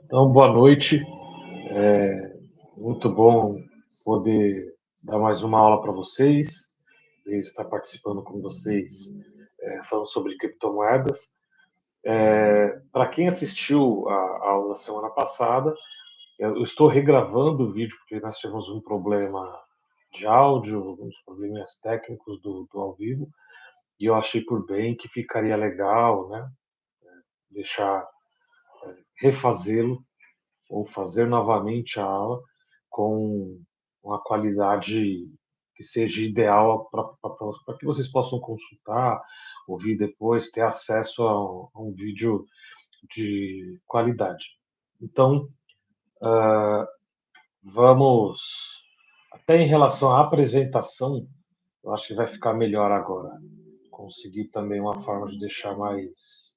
Então, boa noite. Muito bom poder dar mais uma aula para vocês e estar participando com vocês, falando sobre criptomoedas. Para quem assistiu a aula da semana passada, eu estou regravando o vídeo porque nós tivemos um problema de áudio, alguns problemas técnicos do ao vivo, e eu achei por bem que ficaria legal, né, deixar refazê-lo ou fazer novamente a aula com uma qualidade que seja ideal para que vocês possam consultar, ouvir depois, ter acesso a um vídeo de qualidade. Então, vamos. Até em relação à apresentação, eu acho que vai ficar melhor agora. Conseguir também uma forma de deixar mais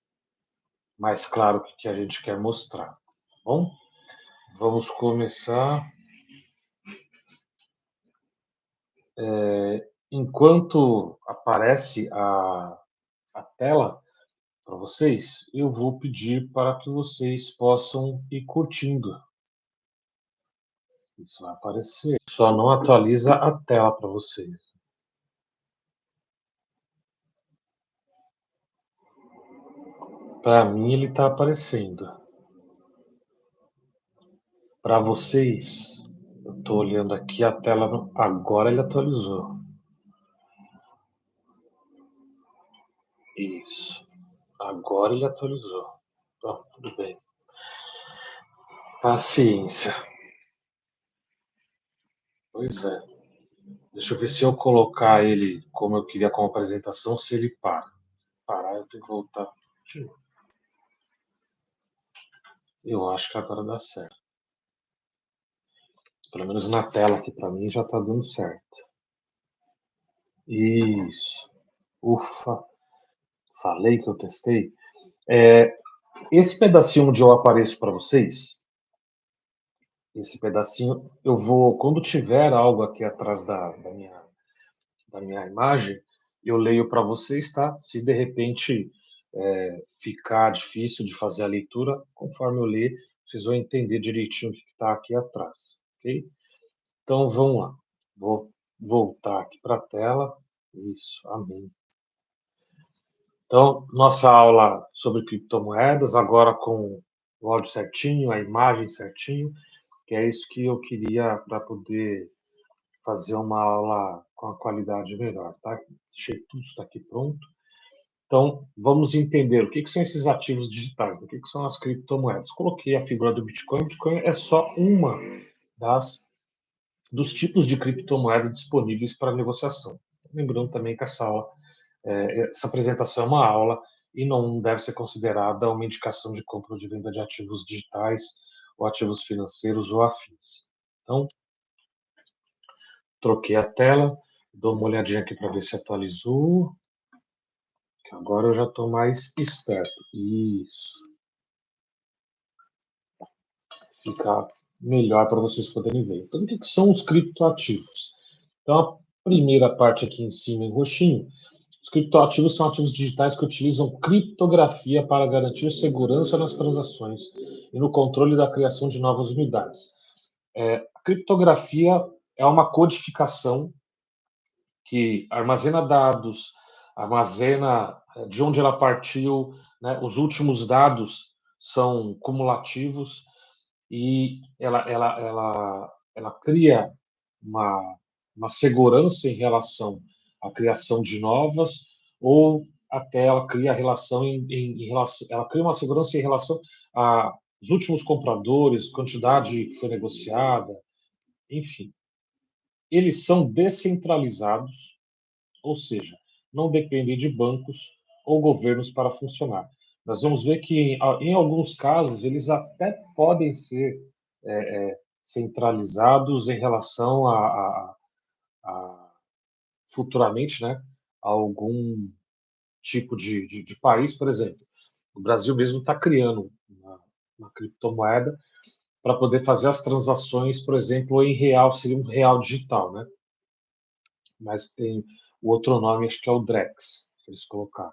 claro o que a gente quer mostrar. Tá bom? Vamos começar. Enquanto aparece a tela para vocês, eu vou pedir para que vocês possam ir curtindo. Isso vai aparecer. Só não atualiza a tela para vocês. Para mim ele está aparecendo. Para vocês, eu estou olhando aqui a tela. Agora ele atualizou. Isso. Agora ele atualizou. Tá, tudo bem. Paciência. Pois é. Deixa eu ver se eu colocar ele como eu queria como apresentação, se ele para. Parar, eu tenho que voltar. Eu acho que agora dá certo. Pelo menos na tela aqui para mim já está dando certo. Isso. Ufa. Falei que eu testei. Esse pedacinho onde eu apareço para vocês, esse pedacinho, eu vou, quando tiver algo aqui atrás da minha imagem, eu leio para vocês, tá? Se de repente ficar difícil de fazer a leitura, conforme eu ler, vocês vão entender direitinho o que está aqui atrás, ok? Então vamos lá. Vou voltar aqui para a tela. Isso, amém. Então, nossa aula sobre criptomoedas, agora com o áudio certinho, a imagem certinho, que é isso que eu queria para poder fazer uma aula com a qualidade melhor, tá? Deixei tudo isso aqui pronto. Então, vamos entender o que são esses ativos digitais, o que são as criptomoedas. Coloquei a figura do Bitcoin. O Bitcoin é só uma dos tipos de criptomoeda disponíveis para negociação. Lembrando também que essa apresentação é uma aula e não deve ser considerada uma indicação de compra ou de venda de ativos digitais ou ativos financeiros ou afins. Então, troquei a tela, dou uma olhadinha aqui para ver se atualizou. Agora eu já estou mais esperto. Isso. Fica melhor para vocês poderem ver. Então, o que são os criptoativos? Então, a primeira parte aqui em cima, em roxinho, os criptoativos são ativos digitais que utilizam criptografia para garantir segurança nas transações e no controle da criação de novas unidades. A criptografia é uma codificação que armazena dados, armazena de onde ela partiu, né? Os últimos dados são cumulativos e ela cria uma, uma segurança em relação à criação de novas, ou até ela cria relação em relação, ela cria uma segurança em relação aos últimos compradores, quantidade que foi negociada, enfim. Eles são descentralizados, ou seja, não dependem de bancos ou governos para funcionar. Nós vamos ver que, em alguns casos, eles até podem ser centralizados em relação a futuramente, né, a algum tipo de país, por exemplo. O Brasil mesmo está criando uma criptomoeda para poder fazer as transações, por exemplo, em real, seria um real digital, né? Mas tem o outro nome, acho que é o Drex, que eles colocaram.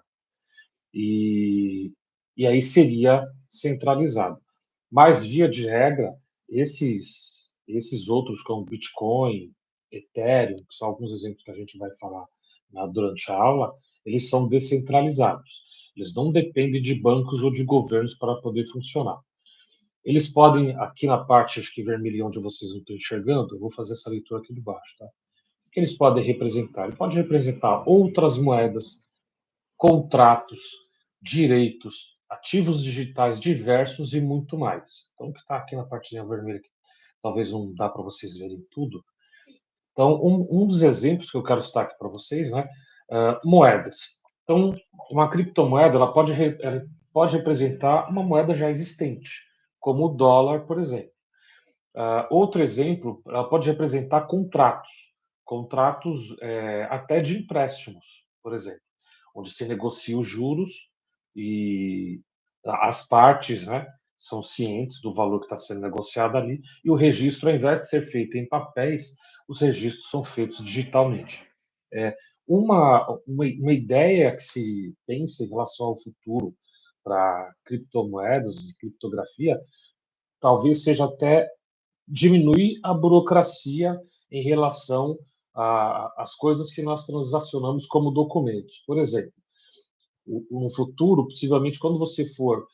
E aí centralizado. Mas, via de regra, esses outros, como Bitcoin, Ethereum, que são alguns exemplos que a gente vai falar durante a aula, eles são descentralizados. Eles não dependem de bancos ou de governos para poder funcionar. Eles podem, aqui na parte, acho que vermelha, onde vocês não estão enxergando, eu vou fazer essa leitura aqui de baixo, tá? O que eles podem representar? Ele pode representar outras moedas, contratos, direitos, ativos digitais diversos e muito mais. Então, o que está aqui na partezinha vermelha, aqui, talvez não dá para vocês verem tudo. Então, um dos exemplos que eu quero citar aqui para vocês, né, moedas. Então, uma criptomoeda ela pode representar uma moeda já existente, como o dólar, por exemplo. Outro exemplo, ela pode representar contratos até de empréstimos, por exemplo, onde se negocia os juros e as partes, né, são cientes do valor que está sendo negociado ali, e o registro, ao invés de ser feito em papéis, os registros são feitos digitalmente. É, uma ideia que se pensa em relação ao futuro para criptomoedas e criptografia talvez seja até diminuir a burocracia em relação às coisas que nós transacionamos como documentos. Por exemplo, no futuro, possivelmente, quando você for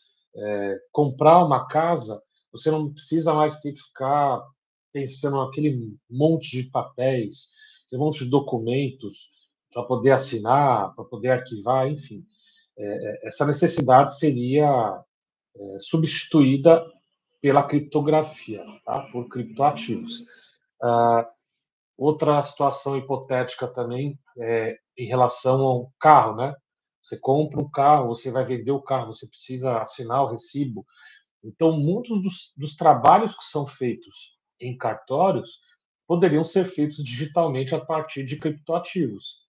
comprar uma casa, você não precisa mais ter que ficar pensando naquele monte de papéis, aquele monte de documentos para poder assinar, para poder arquivar, enfim. Essa necessidade seria substituída pela criptografia, tá? Por criptoativos. Outra situação hipotética também em relação ao carro, né? Você compra um carro, você vai vender o carro, você precisa assinar o recibo. Então, muitos dos trabalhos que são feitos em cartórios poderiam ser feitos digitalmente a partir de criptoativos.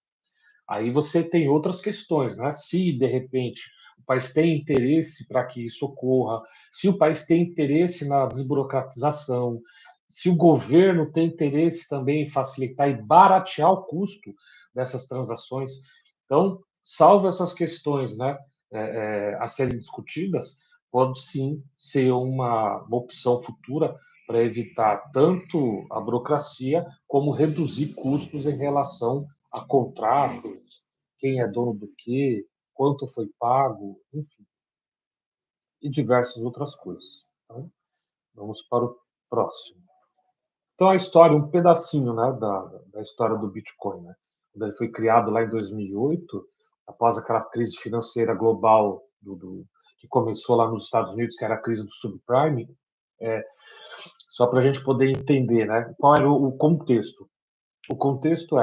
Aí você tem outras questões, né? Se de repente o país tem interesse para que isso ocorra, se o país tem interesse na desburocratização, se o governo tem interesse também em facilitar e baratear o custo dessas transações. Então, salvo essas questões, né, a serem discutidas, pode sim ser uma opção futura para evitar tanto a burocracia como reduzir custos em relação a contratos, quem é dono do quê, quanto foi pago, enfim, e diversas outras coisas. Então, vamos para o próximo. Então, a história, um pedacinho, né, da história do Bitcoin, né? Quando ele foi criado lá em 2008, após aquela crise financeira global que começou lá nos Estados Unidos, que era a crise do subprime, só para a gente poder entender, né, qual era o contexto. O contexto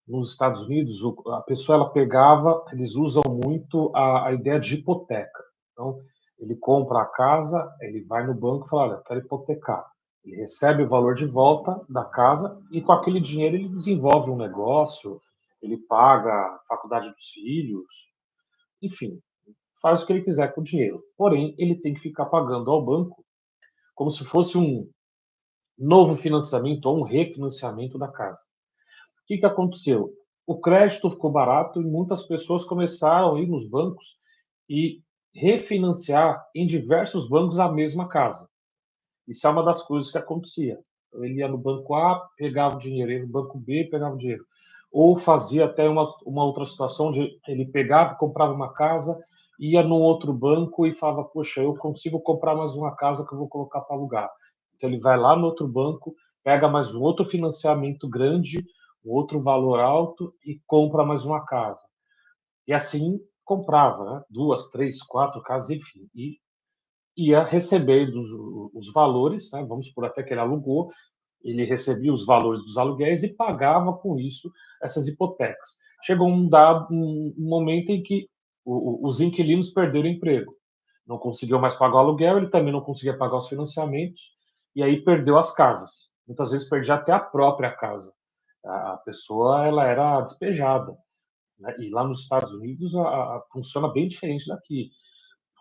nos Estados Unidos, a pessoa ela pegava, eles usam muito a ideia de hipoteca. Então, ele compra a casa, ele vai no banco e fala, olha, eu quero hipotecar. Ele recebe o valor de volta da casa e com aquele dinheiro ele desenvolve um negócio, ele paga a faculdade dos filhos, enfim, faz o que ele quiser com o dinheiro. Porém, ele tem que ficar pagando ao banco como se fosse um novo financiamento ou um refinanciamento da casa. O que aconteceu? O crédito ficou barato e muitas pessoas começaram a ir nos bancos e refinanciar em diversos bancos a mesma casa. Isso é uma das coisas que acontecia. Ele ia no banco A, pegava o dinheiro, ia no banco B, pegava o dinheiro. Ou fazia até uma outra situação onde ele pegava, comprava uma casa, ia num outro banco e falava, poxa, eu consigo comprar mais uma casa que eu vou colocar para alugar. Então ele vai lá no outro banco, pega mais um outro financiamento grande, um outro valor alto e compra mais uma casa. E assim comprava, né? Duas, três, quatro casas, enfim. E ia recebendo os valores, né? Vamos por até que ele alugou, ele recebia os valores dos aluguéis e pagava com isso essas hipotecas. Chegou um momento em que os inquilinos perderam o emprego, não conseguiu mais pagar o aluguel, ele também não conseguia pagar os financiamentos e aí perdeu as casas. Muitas vezes perdia até a própria casa. A pessoa ela era despejada, né? E lá nos Estados Unidos funciona bem diferente daqui.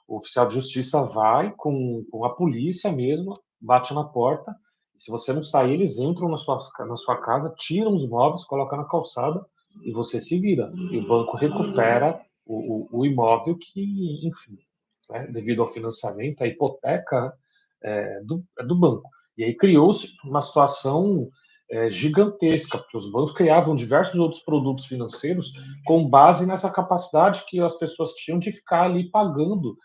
O oficial de justiça vai com a polícia mesmo, bate na porta. E se você não sair, eles entram na sua casa, tiram os móveis, colocam na calçada e você se vira. E o banco recupera o imóvel que, enfim, né, devido ao financiamento, a hipoteca, né, do banco. E aí criou-se uma situação gigantesca, porque os bancos criavam diversos outros produtos financeiros com base nessa capacidade que as pessoas tinham de ficar ali pagando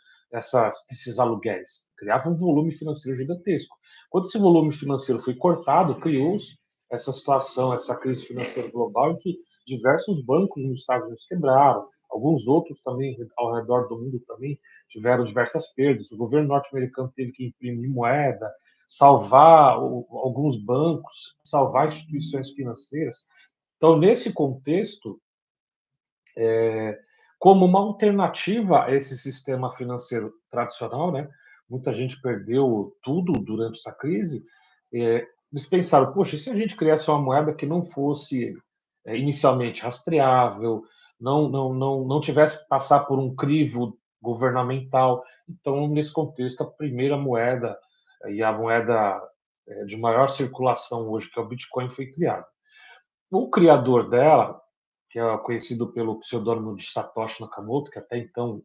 esses aluguéis. Criava um volume financeiro gigantesco. Quando esse volume financeiro foi cortado, criou-se essa situação, essa crise financeira global, em que diversos bancos nos Estados Unidos quebraram, alguns outros também ao redor do mundo também tiveram diversas perdas. O governo norte-americano teve que imprimir moeda, salvar alguns bancos, salvar instituições financeiras. Então, nesse contexto, como uma alternativa a esse sistema financeiro tradicional, né? Muita gente perdeu tudo durante essa crise. Eles pensaram, poxa, e se a gente criasse uma moeda que não fosse inicialmente rastreável, não tivesse que passar por um crivo governamental? Então, nesse contexto, a primeira moeda e a moeda de maior circulação hoje, que é o Bitcoin, foi criada. O criador dela, que é conhecido pelo pseudônimo de Satoshi Nakamoto, que até então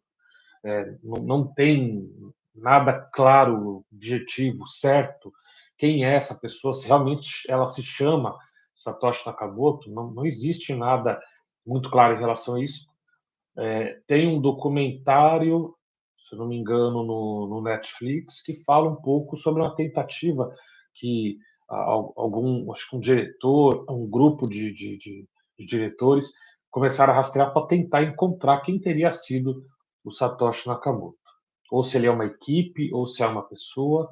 não tem nada claro, objetivo, certo, quem é essa pessoa, se realmente ela se chama Satoshi Nakamoto, não existe nada muito claro em relação a isso. Tem um documentário, se não me engano, no Netflix, que fala um pouco sobre uma tentativa que acho que um diretor, um grupo de diretores começaram a rastrear para tentar encontrar quem teria sido o Satoshi Nakamoto. Ou se ele é uma equipe, ou se é uma pessoa.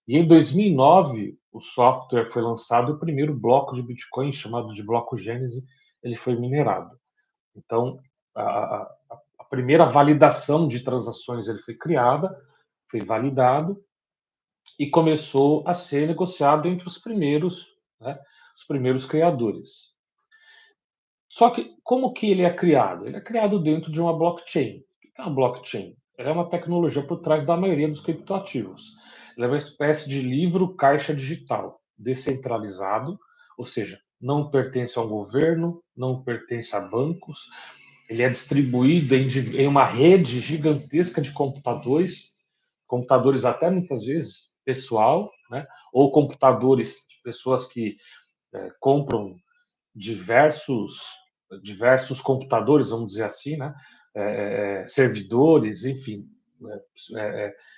E em 2009, o software foi lançado e o primeiro bloco de Bitcoin, chamado de bloco Gênese, ele foi minerado. Então, a primeira validação de transações ele foi criada, foi validado e começou a ser negociado entre né, os primeiros criadores. Só que como que ele é criado? Ele é criado dentro de uma blockchain. O que é uma blockchain? Ela é uma tecnologia por trás da maioria dos criptoativos. Ela é uma espécie de livro caixa digital, descentralizado, ou seja, não pertence ao governo, não pertence a bancos. Ele é distribuído em uma rede gigantesca de computadores até muitas vezes pessoal, né? Ou computadores de pessoas que compram diversos computadores, vamos dizer assim, né? Servidores, enfim,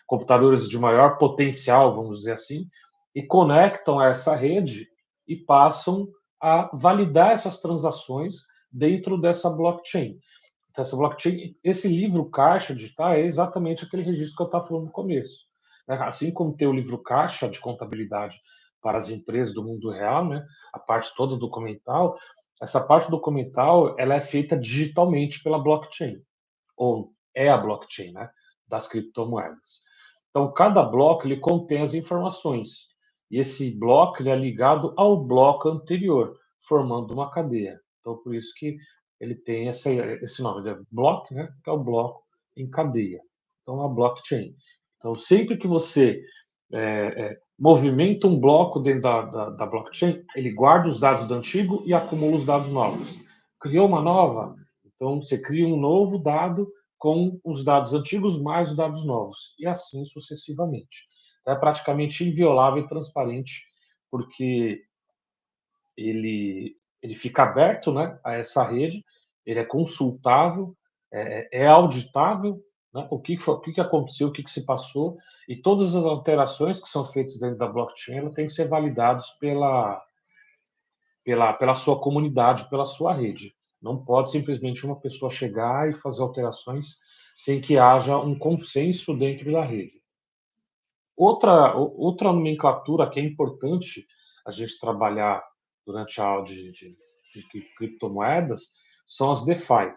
computadores de maior potencial, vamos dizer assim, e conectam a essa rede e passam a validar essas transações dentro dessa blockchain. Então, essa blockchain, esse livro caixa digital é exatamente aquele registro que eu estava falando no começo. Né? Assim como tem o livro caixa de contabilidade para as empresas do mundo real, né? A parte toda documental, essa parte documental ela é feita digitalmente pela blockchain, ou é a blockchain, né? Das criptomoedas. Então, cada bloco ele contém as informações. E esse bloco ele é ligado ao bloco anterior, formando uma cadeia. Então, por isso que ele tem esse nome, de bloco, né? Que é o bloco em cadeia. Então, a blockchain. Então, sempre que você movimenta um bloco dentro da blockchain, ele guarda os dados do antigo e acumula os dados novos. Criou uma nova, então você cria um novo dado com os dados antigos mais os dados novos, e assim sucessivamente. Então, é praticamente inviolável e transparente, porque ele fica aberto, né, a essa rede, ele é consultável, é auditável, né, o que aconteceu, o que se passou, e todas as alterações que são feitas dentro da blockchain ela tem que ser validadas pela sua comunidade, pela sua rede. Não pode simplesmente uma pessoa chegar e fazer alterações sem que haja um consenso dentro da rede. Outra nomenclatura que é importante a gente trabalhar durante a aula de criptomoedas são as DeFi.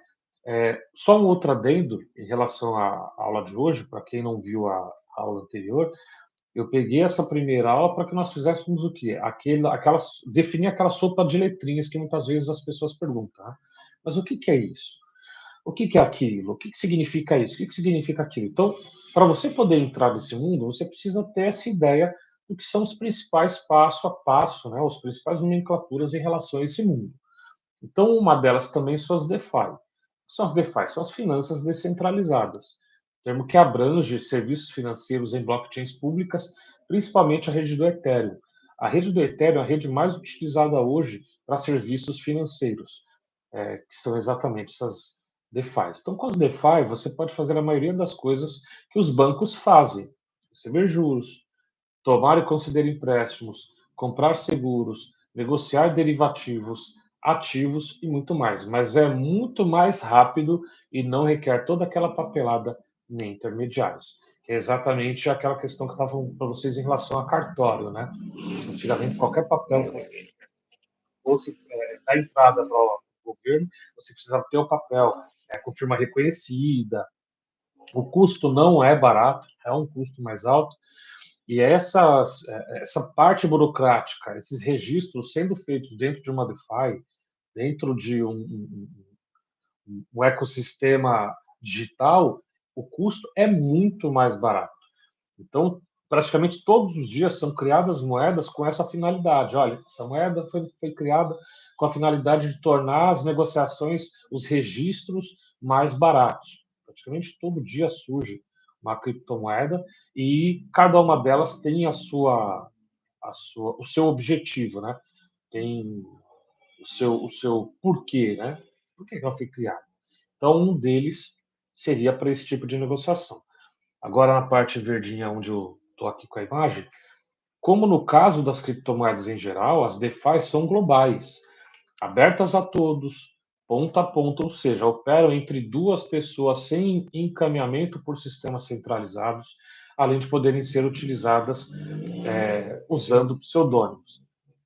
Só um outro adendo em relação à aula de hoje, para quem não viu a aula anterior, eu peguei essa primeira aula para que nós fizéssemos o quê? Definir aquela sopa de letrinhas que muitas vezes as pessoas perguntam. Né? Mas o que é isso? O que é aquilo? O que significa isso? O que significa aquilo? Então, para você poder entrar nesse mundo, você precisa ter essa ideia do que são os principais passo a passo, né? Os principais nomenclaturas em relação a esse mundo. Então, uma delas também são as DeFi. O que são as DeFi? São as finanças descentralizadas, termo que abrange serviços financeiros em blockchains públicas, principalmente a rede do Ethereum. A rede do Ethereum é a rede mais utilizada hoje para serviços financeiros, que são exatamente essas DeFi. Então, com as DeFi, você pode fazer a maioria das coisas que os bancos fazem: receber juros, tomar e conceder empréstimos, comprar seguros, negociar derivativos, ativos e muito mais. Mas é muito mais rápido e não requer toda aquela papelada nem intermediários. Que é exatamente aquela questão que eu estava falando para vocês em relação a cartório, né? Antigamente, qualquer papel que fosse dar entrada para o governo, você precisava ter o papel com firma reconhecida. O custo não é barato, é um custo mais alto, e essa parte burocrática, esses registros sendo feitos dentro de uma DeFi, dentro de um ecossistema digital, o custo é muito mais barato. Então, praticamente todos os dias são criadas moedas com essa finalidade. Olha, essa moeda foi criada com a finalidade de tornar as negociações, os registros mais baratos. Praticamente todo dia surge uma criptomoeda e cada uma delas tem o seu objetivo, né? Tem o seu porquê, né? Por que ela foi criada? Então, um deles seria para esse tipo de negociação. Agora, na parte verdinha, onde eu estou aqui com a imagem, como no caso das criptomoedas em geral, as DeFi são globais, abertas a todos, ponta a ponta, ou seja, operam entre duas pessoas sem encaminhamento por sistemas centralizados, além de poderem ser utilizadas usando pseudônimos.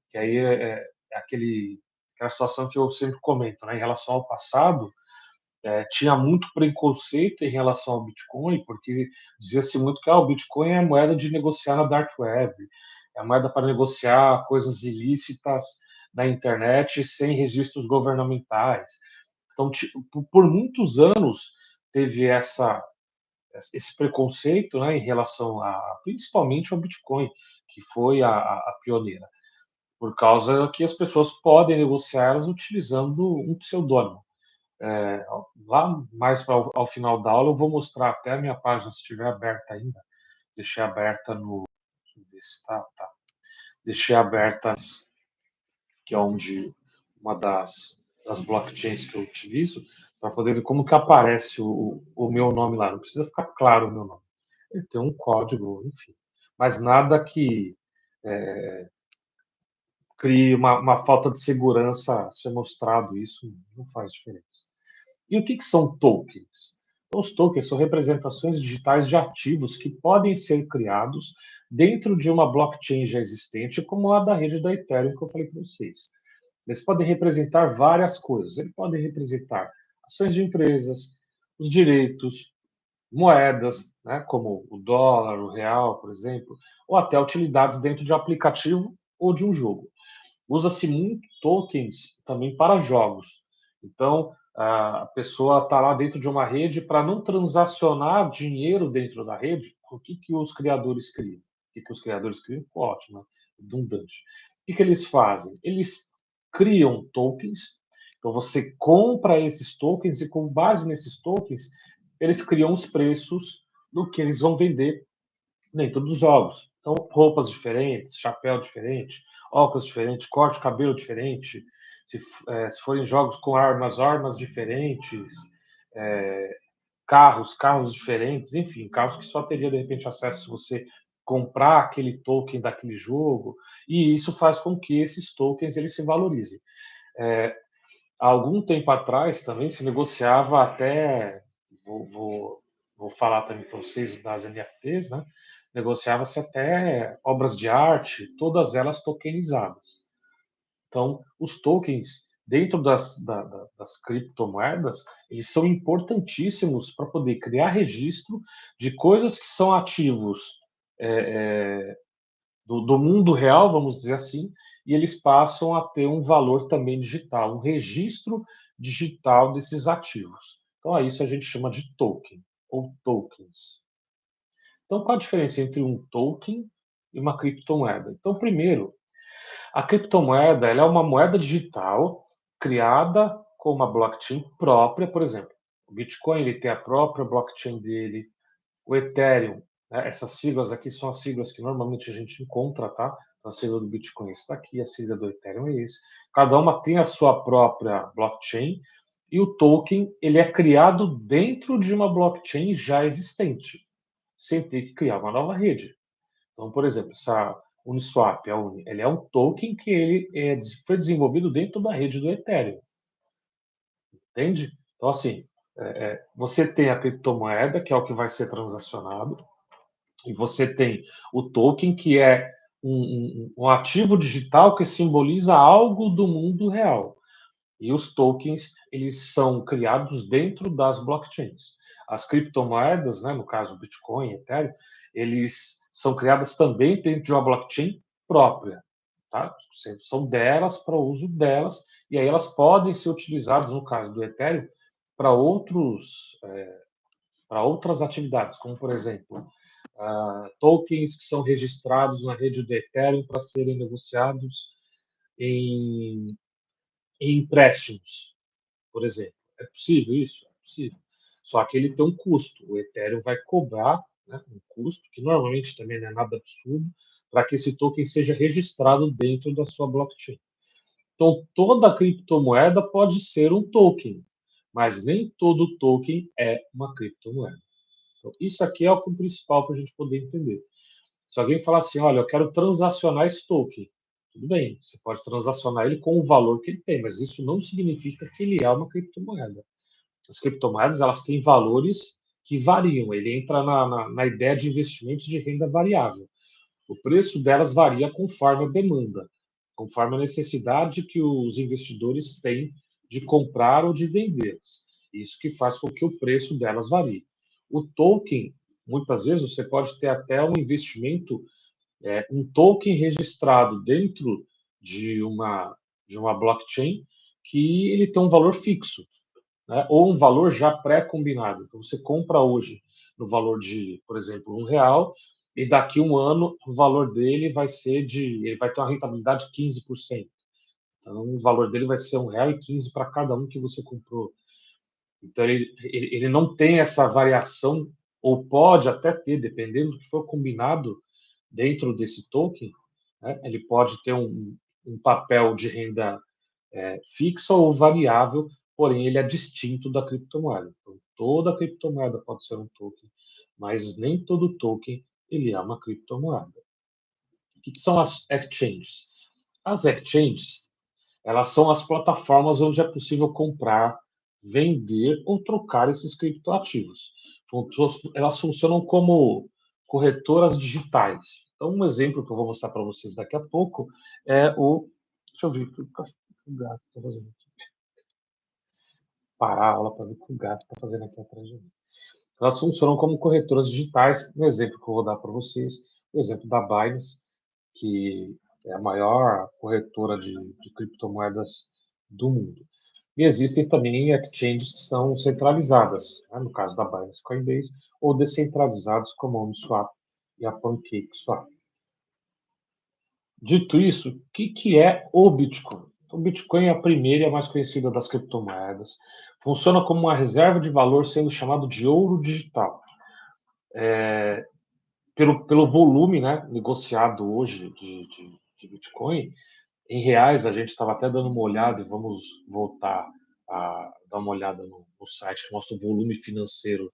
Que aí é aquela situação que eu sempre comento, né? Em relação ao passado, tinha muito preconceito em relação ao Bitcoin, porque dizia-se muito que o Bitcoin é moeda de negociar na Dark Web, é moeda para negociar coisas ilícitas na internet sem registros governamentais. Então, por muitos anos, teve esse preconceito, né, em relação principalmente ao Bitcoin, que foi a pioneira, por causa que as pessoas podem negociar elas utilizando um pseudônimo. Lá mais ao final da aula eu vou mostrar até a minha página, se estiver aberta ainda. Deixei aberta no. Deixa eu ver se tá. Deixei aberta, que é onde uma das blockchains que eu utilizo, para poder ver como que aparece o meu nome lá. Não precisa ficar claro o meu nome. Ele tem um código, enfim. Mas nada que crie uma falta de segurança ser mostrado isso, não faz diferença. E o que são tokens? Então, os tokens são representações digitais de ativos que podem ser criados dentro de uma blockchain já existente, como a da rede da Ethereum que eu falei para vocês. Eles podem representar várias coisas. Eles podem representar ações de empresas, os direitos, moedas, né, como o dólar, o real, por exemplo, ou até utilidades dentro de um aplicativo ou de um jogo. Usa-se muito tokens também para jogos. Então, a pessoa está lá dentro de uma rede para não transacionar dinheiro dentro da rede. O que os criadores criam? O que os criadores criam? Ótimo, né? Redundante. O que eles fazem? Eles criam tokens. Então, você compra esses tokens e, com base nesses tokens, eles criam os preços do que eles vão vender dentro dos jogos. Então, roupas diferentes, chapéu diferente, óculos diferentes, corte de cabelo diferente. Se forem jogos com armas diferentes, é, carros diferentes, enfim, carros que só teria de repente acesso se você comprar aquele token daquele jogo. E isso faz com que esses tokens eles se valorizem. Há algum tempo atrás também se negociava até, vou, vou, vou falar também para vocês das NFTs, né? Negociava-se até obras de arte, todas elas tokenizadas. Então, os tokens dentro das criptomoedas, eles são importantíssimos para poder criar registro de coisas que são ativos do mundo real, vamos dizer assim, e eles passam a ter um valor também digital, um registro digital desses ativos. Então, a isso a gente chama de token ou tokens. Então, qual a diferença entre um token e uma criptomoeda? Então, primeiro, a criptomoeda ela é uma moeda digital criada com uma blockchain própria, por exemplo. O Bitcoin ele tem a própria blockchain dele, O Ethereum, né, essas siglas aqui são as siglas que normalmente a gente encontra, tá? A sigla do Bitcoin está aqui, a sigla do Ethereum é esse. Cada uma tem a sua própria blockchain e o token ele é criado dentro de uma blockchain já existente, sem ter que criar uma nova rede. Então, por exemplo, essa Uniswap, ele é um token que foi desenvolvido dentro da rede do Ethereum, entende? Então, assim, você tem a criptomoeda, que é o que vai ser transacionado, e você tem o token, que é um ativo digital que simboliza algo do mundo real. E os tokens, eles são criados dentro das blockchains. As criptomoedas, né, no caso Bitcoin, Ethereum, eles são criadas também dentro de uma blockchain própria. Tá? São delas, para o uso delas, e aí elas podem ser utilizadas, no caso do Ethereum, para para outras atividades, como, por exemplo, tokens que são registrados na rede do Ethereum para serem negociados em, em empréstimos, por exemplo. É possível isso? É possível. Só que ele tem um custo. O Ethereum vai cobrar, né, um custo, que normalmente também não é nada absurdo, para que esse token seja registrado dentro da sua blockchain. Então, toda criptomoeda pode ser um token, mas nem todo token é uma criptomoeda. Então, isso aqui é o principal para a gente poder entender. Se alguém falar assim, olha, eu quero transacionar esse token, tudo bem, você pode transacionar ele com o valor que ele tem, mas isso não significa que ele é uma criptomoeda. As criptomoedas, elas têm valores que variam, ele entra na ideia de investimentos de renda variável. O preço delas varia conforme a demanda, conforme a necessidade que os investidores têm de comprar ou de vendê-las. Isso que faz com que o preço delas varie. O token, muitas vezes, você pode ter até um investimento, um token registrado dentro de uma, de uma blockchain que ele tem um valor fixo, né? Ou um valor já pré-combinado. Então, você compra hoje no valor de, por exemplo, R$ 1, e daqui a um ano o valor dele vai ser ele vai ter uma rentabilidade de 15%. Então, o valor dele vai ser R$ 1,15 para cada um que você comprou. Então, ele não tem essa variação, ou pode até ter, dependendo do que for combinado dentro desse token, né? Ele pode ter um papel de renda fixa ou variável, porém ele é distinto da criptomoeda. Então, toda criptomoeda pode ser um token, mas nem todo token ele é uma criptomoeda. O que são as exchanges? As exchanges, elas são as plataformas onde é possível comprar, vender ou trocar esses criptoativos. Elas funcionam como corretoras digitais. Então, um exemplo que eu vou mostrar para vocês daqui a pouco é o. Deixa eu ver o que o gato está fazendo. Parar a aula para ver o que o gato está fazendo aqui atrás de mim. Elas funcionam como corretoras digitais. Um exemplo que eu vou dar para vocês, o exemplo da Binance, que é a maior corretora de criptomoedas do mundo. E existem também exchanges que são centralizadas, né, no caso da Binance Coinbase, ou descentralizados como a Uniswap e a PancakeSwap. Dito isso, o que é o Bitcoin? O Bitcoin é a primeira e a mais conhecida das criptomoedas. Funciona como uma reserva de valor, sendo chamado de ouro digital. Pelo volume, né, negociado hoje de Bitcoin, em reais, a gente estava até dando uma olhada, e vamos voltar a dar uma olhada no site que mostra o volume financeiro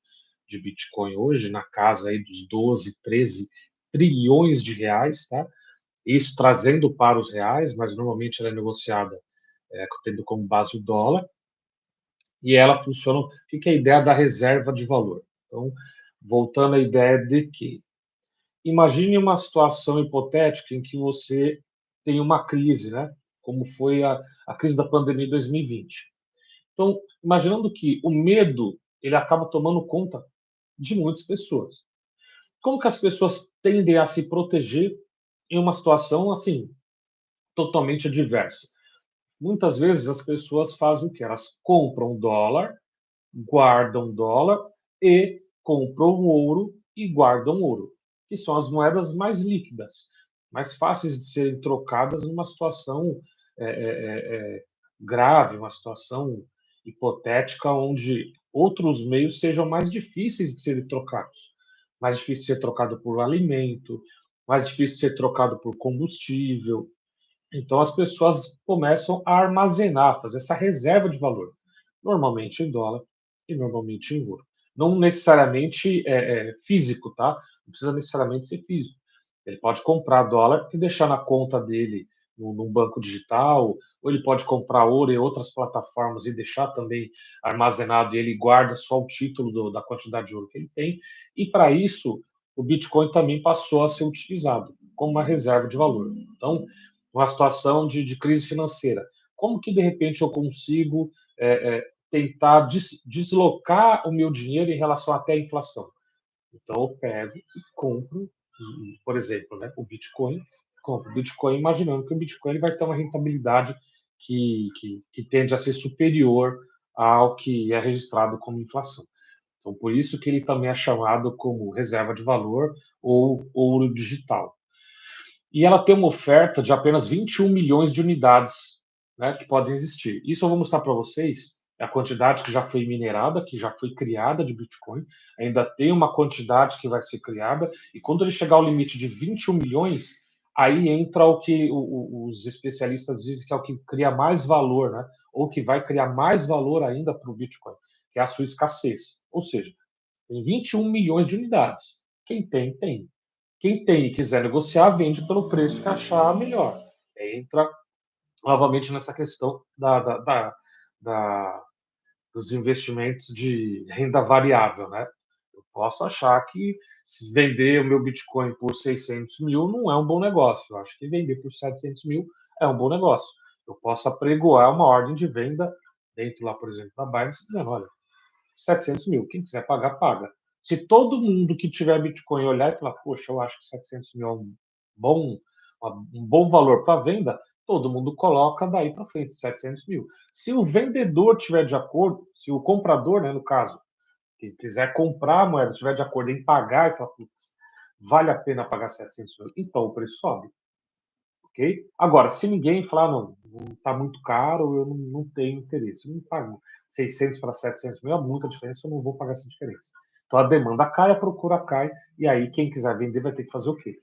de Bitcoin hoje, na casa aí dos 12, 13 trilhões de reais, tá? Isso trazendo para os reais, mas normalmente ela é negociada tendo como base o dólar, e ela funciona. O que é a ideia da reserva de valor? Então, voltando à ideia de que, imagine uma situação hipotética em que você tem uma crise, né? Como foi a crise da pandemia de 2020. Então, imaginando que o medo ele acaba tomando conta de muitas pessoas. Como que as pessoas tendem a se proteger em uma situação assim totalmente adversa? Muitas vezes as pessoas fazem o que? Elas compram dólar, guardam dólar e compram ouro e guardam ouro, que são as moedas mais líquidas, mais fáceis de serem trocadas numa situação é, é, é, grave, uma situação hipotética onde outros meios sejam mais difíceis de serem trocados. mais difícil de ser trocado por alimento, mais difícil de ser trocado por combustível. Então as pessoas começam a armazenar, fazer essa reserva de valor, normalmente em dólar e normalmente em ouro. Não necessariamente físico, tá? Não precisa necessariamente ser físico. Ele pode comprar dólar e deixar na conta dele num banco digital, ou ele pode comprar ouro em outras plataformas e deixar também armazenado e ele guarda só o título da quantidade de ouro que ele tem. E para isso, o Bitcoin também passou a ser utilizado como uma reserva de valor. Então, uma situação de crise financeira. Como que, de repente, eu consigo tentar deslocar o meu dinheiro em relação até a inflação? Então, eu pego e compro, por exemplo, né, o Bitcoin, compro o Bitcoin imaginando que o Bitcoin ele vai ter uma rentabilidade que tende a ser superior ao que é registrado como inflação. Então, por isso que ele também é chamado como reserva de valor ou ouro digital. E ela tem uma oferta de apenas 21 milhões de unidades, né, que podem existir. Isso eu vou mostrar para vocês, é a quantidade que já foi minerada, que já foi criada de Bitcoin, ainda tem uma quantidade que vai ser criada, e quando ele chegar ao limite de 21 milhões, aí entra o que os especialistas dizem que é o que cria mais valor, né, ou que vai criar mais valor ainda para o Bitcoin, que é a sua escassez. Ou seja, tem 21 milhões de unidades. Quem tem, tem. Quem tem e quiser negociar, vende pelo preço que achar melhor. Entra novamente nessa questão dos investimentos de renda variável, né? Eu posso achar que se vender o meu Bitcoin por 600 mil não é um bom negócio. Eu acho que vender por 700 mil é um bom negócio. Eu posso apregoar uma ordem de venda dentro lá, por exemplo, da Binance, dizendo, olha, 700 mil. Quem quiser pagar, paga. Se todo mundo que tiver Bitcoin olhar e falar, poxa, eu acho que 700 mil é bom, um bom valor para venda, todo mundo coloca daí para frente, 700 mil. Se o vendedor tiver de acordo, se o comprador, né, no caso, quem quiser comprar a moeda, tiver de acordo em pagar e falar, vale a pena pagar 700 mil, então o preço sobe. Ok? Agora, se ninguém falar, não, está muito caro, eu não tenho interesse, eu não pago 600 para 700 mil, é muita diferença, eu não vou pagar essa diferença. Então a demanda cai, a procura cai, e aí quem quiser vender vai ter que fazer o quê?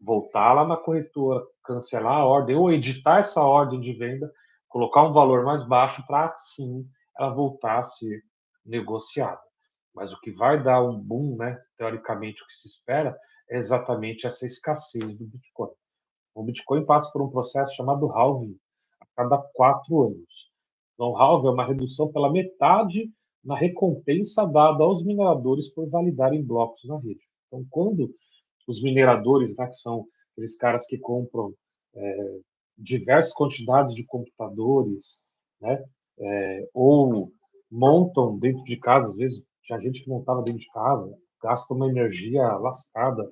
Voltar lá na corretora, cancelar a ordem, ou editar essa ordem de venda, colocar um valor mais baixo para sim ela voltar a ser negociada. Mas o que vai dar um boom, né, teoricamente o que se espera, é exatamente essa escassez do Bitcoin. O Bitcoin passa por um processo chamado halving a cada 4 anos. Então, o halving é uma redução pela metade na recompensa dada aos mineradores por validarem blocos na rede. Então, quando os mineradores, né, que são aqueles caras que compram diversas quantidades de computadores, né, ou montam dentro de casa, às vezes tinha gente que montava dentro de casa, gasta uma energia lascada,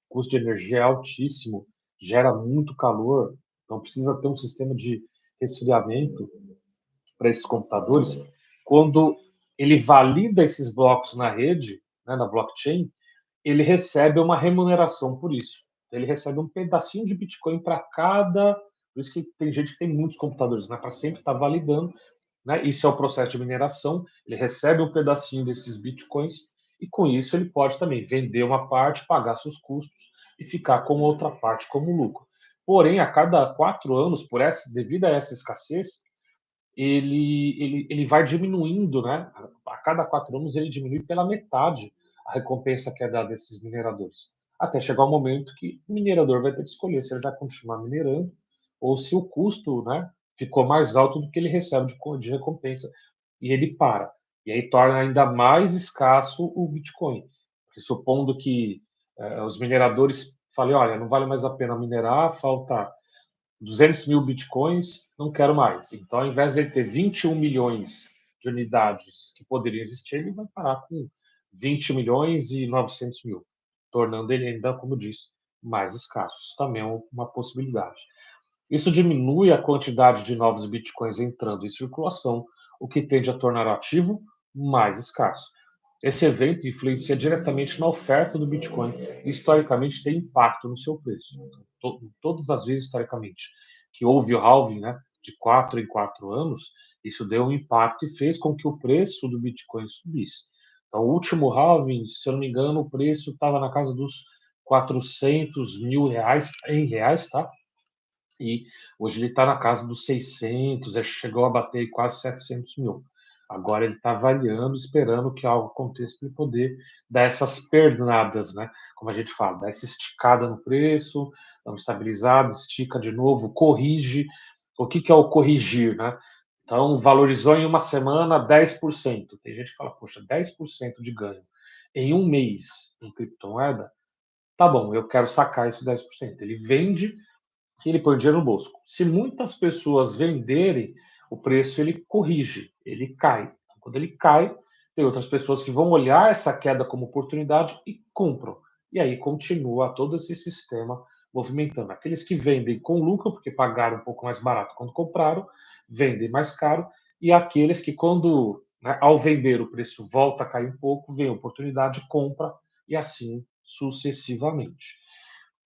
custo de energia é altíssimo, gera muito calor, então precisa ter um sistema de resfriamento para esses computadores. Quando ele valida esses blocos na rede, né, na blockchain, ele recebe uma remuneração por isso. Ele recebe um pedacinho de Bitcoin para cada. Por isso que tem gente que tem muitos computadores, né, para sempre estar validando. Né? Isso é o processo de mineração. Ele recebe um pedacinho desses Bitcoins e com isso ele pode também vender uma parte, pagar seus custos e ficar com outra parte como lucro. Porém, a cada 4 anos, devido a essa escassez, ele vai diminuindo, né? A cada 4 anos ele diminui pela metade a recompensa que é dada a esses mineradores. Até chegar o momento que o minerador vai ter que escolher se ele vai continuar minerando ou se o custo, né, ficou mais alto do que ele recebe de recompensa e ele para. E aí torna ainda mais escasso o Bitcoin. Porque supondo que os mineradores falem, olha, não vale mais a pena minerar, falta 200 mil bitcoins, não quero mais. Então, ao invés de ele ter 21 milhões de unidades que poderiam existir, ele vai parar com 20 milhões e 900 mil, tornando ele ainda, como disse, mais escasso. Isso também é uma possibilidade. Isso diminui a quantidade de novos bitcoins entrando em circulação, o que tende a tornar o ativo mais escasso. Esse evento influencia diretamente na oferta do Bitcoin e, historicamente, tem impacto no seu preço. Todas as vezes, historicamente, que houve o halving, né, de 4 em 4 anos, isso deu um impacto e fez com que o preço do Bitcoin subisse. Então, o último halving, se eu não me engano, o preço estava na casa dos 400 mil reais, em reais, tá? E hoje ele está na casa dos 600, chegou a bater quase 700 mil. Agora ele está avaliando, esperando que algo aconteça para ele poder dar essas pernadas, né? Como a gente fala, dar essa esticada no preço, dá uma estabilizada, estica de novo, corrige. O que, que é o corrigir, né? Então, valorizou em uma semana 10%. Tem gente que fala, poxa, 10% de ganho em um mês em criptomoeda, tá bom, eu quero sacar esse 10%. Ele vende e ele põe o dinheiro no bolso. Se muitas pessoas venderem, o preço ele corrige, ele cai. Então, quando ele cai, tem outras pessoas que vão olhar essa queda como oportunidade e compram. E aí continua todo esse sistema movimentando. Aqueles que vendem com lucro, porque pagaram um pouco mais barato quando compraram, vendem mais caro, e aqueles que, quando, né, ao vender, o preço volta a cair um pouco, vem a oportunidade, compra, e assim sucessivamente.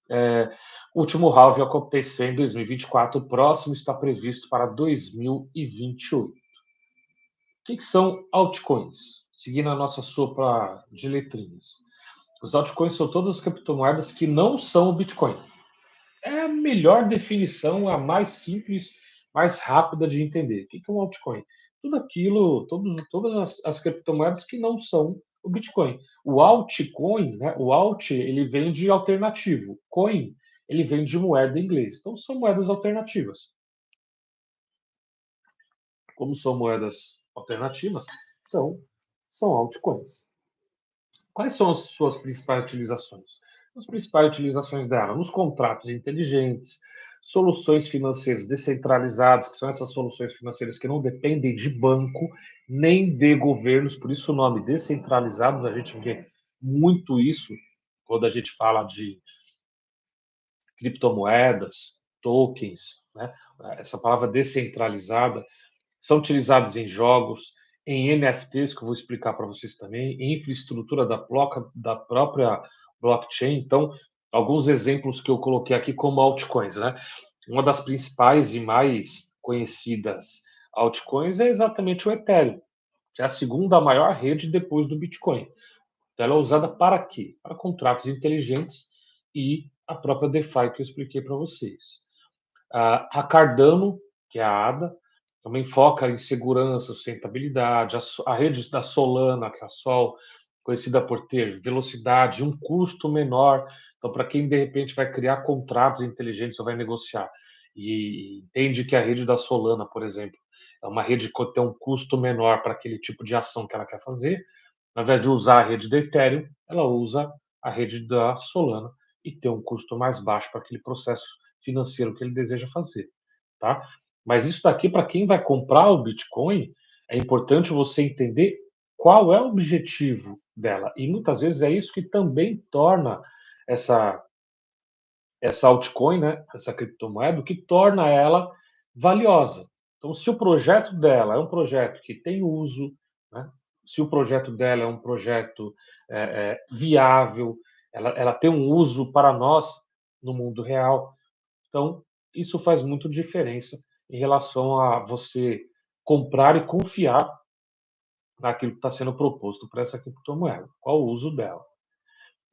É, o último halving aconteceu em 2024, o próximo está previsto para 2028. O que são altcoins? Seguindo a nossa sopa de letrinhas. Os altcoins são todas as criptomoedas que não são o Bitcoin. É a melhor definição, a mais simples, mais rápida de entender. O que é um altcoin? Tudo aquilo, todas as criptomoedas que não são o Bitcoin. O altcoin, né? O alt ele vem de alternativo. Coin ele vem de moeda em inglês. Então são moedas alternativas. Como são moedas alternativas, são altcoins. Quais são as suas principais utilizações? As principais utilizações dela nos contratos inteligentes, soluções financeiras descentralizadas, que são essas soluções financeiras que não dependem de banco nem de governos, por isso o nome descentralizados, a gente vê muito isso quando a gente fala de criptomoedas, tokens, né? Essa palavra descentralizada são utilizados em jogos, em NFTs, que eu vou explicar para vocês também, em infraestrutura da própria blockchain. Então, alguns exemplos que eu coloquei aqui como altcoins, né? Uma das principais e mais conhecidas altcoins é exatamente o Ethereum, que é a segunda maior rede depois do Bitcoin. Então, ela é usada para quê? Para contratos inteligentes e a própria DeFi que eu expliquei para vocês. A Cardano, que é a ADA, também foca em segurança, sustentabilidade. A rede da Solana, que é a Sol, conhecida por ter velocidade e um custo menor. Então, para quem de repente vai criar contratos inteligentes ou vai negociar e entende que a rede da Solana, por exemplo, é uma rede que tem um custo menor para aquele tipo de ação que ela quer fazer, ao invés de usar a rede do Ethereum, ela usa a rede da Solana e tem um custo mais baixo para aquele processo financeiro que ele deseja fazer, tá? Mas isso daqui, para quem vai comprar o Bitcoin, é importante você entender qual é o objetivo dela. E muitas vezes é isso que também torna essa, essa altcoin, né, essa criptomoeda, o que torna ela valiosa. Então, se o projeto dela é um projeto que tem uso, né, se o projeto dela é um projeto viável, ela tem um uso para nós no mundo real, então, isso faz muito diferença em relação a você comprar e confiar naquilo que está sendo proposto para essa criptomoeda. Qual o uso dela?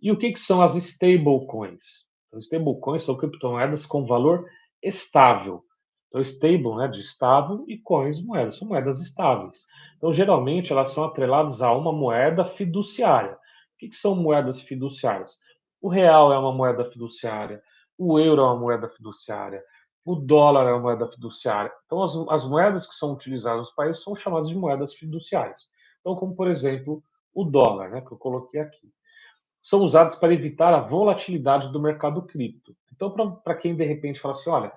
E o que são as stablecoins? Então, stablecoins são criptomoedas com valor estável. Então, stable, né, de estável, e coins, moedas, são moedas estáveis. Então, geralmente, elas são atreladas a uma moeda fiduciária. O que são moedas fiduciárias? O real é uma moeda fiduciária, o euro é uma moeda fiduciária, o dólar é uma moeda fiduciária. Então, as moedas que são utilizadas nos países são chamadas de moedas fiduciárias. Então, como, por exemplo, o dólar, né, que eu coloquei aqui, são usados para evitar a volatilidade do mercado cripto. Então, para quem de repente fala assim, olha,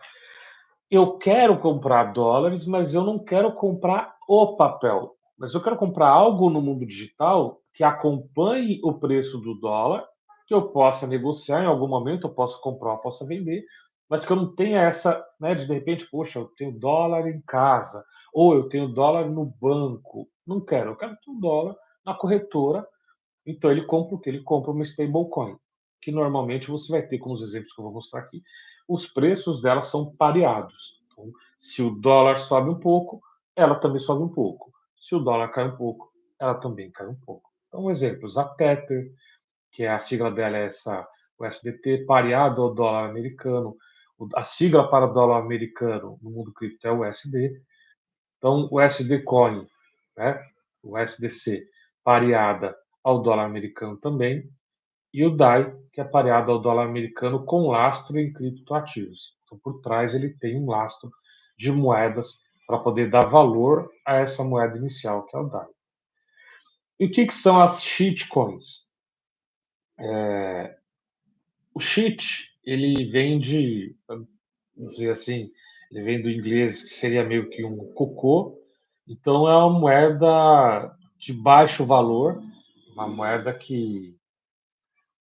eu quero comprar dólares, mas eu não quero comprar o papel, mas eu quero comprar algo no mundo digital que acompanhe o preço do dólar, que eu possa negociar em algum momento, eu posso comprar, eu posso vender, mas que eu não tenha essa, né, de repente, poxa, eu tenho dólar em casa, ou eu tenho dólar no banco. Não quero, eu quero ter um dólar na corretora, então ele compra o quê? Ele compra uma stablecoin, que normalmente você vai ter, como os exemplos que eu vou mostrar aqui, os preços dela são pareados. Então, se o dólar sobe um pouco, ela também sobe um pouco. Se o dólar cai um pouco, ela também cai um pouco. Então, um exemplo, a Tether, que a sigla dela é essa, o SDT, pareado ao dólar americano. A sigla para o dólar americano no mundo cripto é o USD. Então, o USD Coin, né, o USDC, pareada ao dólar americano também, e o DAI, que é pareado ao dólar americano com lastro em criptoativos. Então, por trás, ele tem um lastro de moedas para poder dar valor a essa moeda inicial, que é o DAI. E o que são as shitcoins? O shit, ele vem de, vamos dizer assim, ele vem do inglês, que seria meio que um cocô. Então, é uma moeda de baixo valor, uma moeda que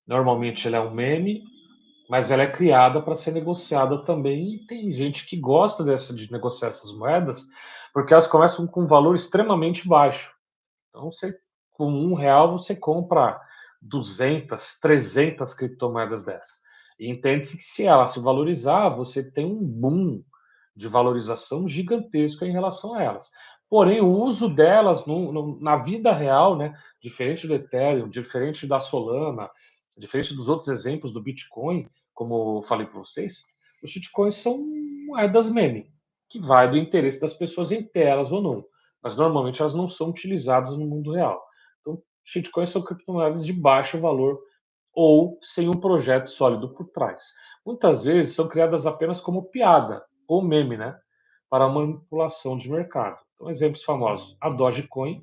normalmente ela é um meme, mas ela é criada para ser negociada também. E tem gente que gosta de negociar essas moedas, porque elas começam com um valor extremamente baixo. Então, você, com R$ 1 você compra 200, 300 criptomoedas dessas. E entende-se que se ela se valorizar, você tem um boom de valorização gigantesco em relação a elas. Porém, o uso delas na vida real, né, diferente do Ethereum, diferente da Solana, diferente dos outros exemplos do Bitcoin, como eu falei para vocês, os shitcoins são moedas meme, que vai do interesse das pessoas em ter elas ou não, mas normalmente elas não são utilizadas no mundo real. Então, shitcoins são criptomoedas de baixo valor ou sem um projeto sólido por trás. Muitas vezes são criadas apenas como piada ou meme, né? Para manipulação de mercado. Então, exemplos famosos: a Dogecoin,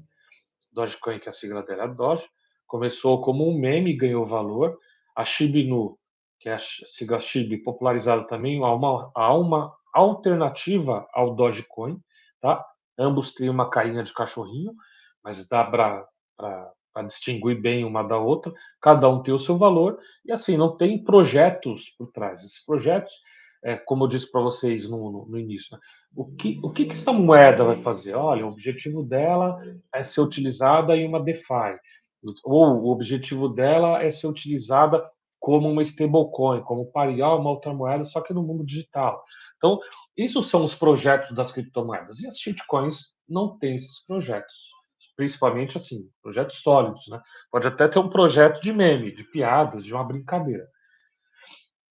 que a sigla dela é Doge, começou como um meme e ganhou valor. A Shiba Inu, que é a sigla Shiba, popularizada também há uma alternativa ao Dogecoin, tá? Ambos têm uma carinha de cachorrinho, mas dá para distinguir bem uma da outra. Cada um tem o seu valor e assim não tem projetos por trás. Esses projetos, como eu disse para vocês no início, né? O que essa moeda vai fazer? Olha, o objetivo dela é ser utilizada em uma DeFi, ou o objetivo dela é ser utilizada como uma stablecoin, como parear uma outra moeda, só que no mundo digital. Então, isso são os projetos das criptomoedas. E as shitcoins não têm esses projetos, principalmente assim, projetos sólidos, né? Pode até ter um projeto de meme, de piada, de uma brincadeira.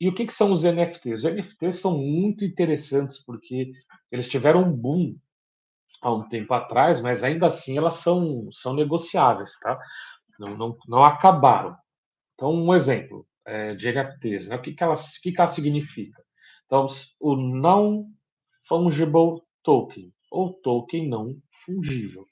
E o que são os NFTs? Os NFTs são muito interessantes porque eles tiveram um boom há um tempo atrás, mas ainda assim elas são negociáveis, tá? Não acabaram. Então, um exemplo de NFTs, né? O que ela significa? Então, o Non-Fungible Token, ou token não fungível.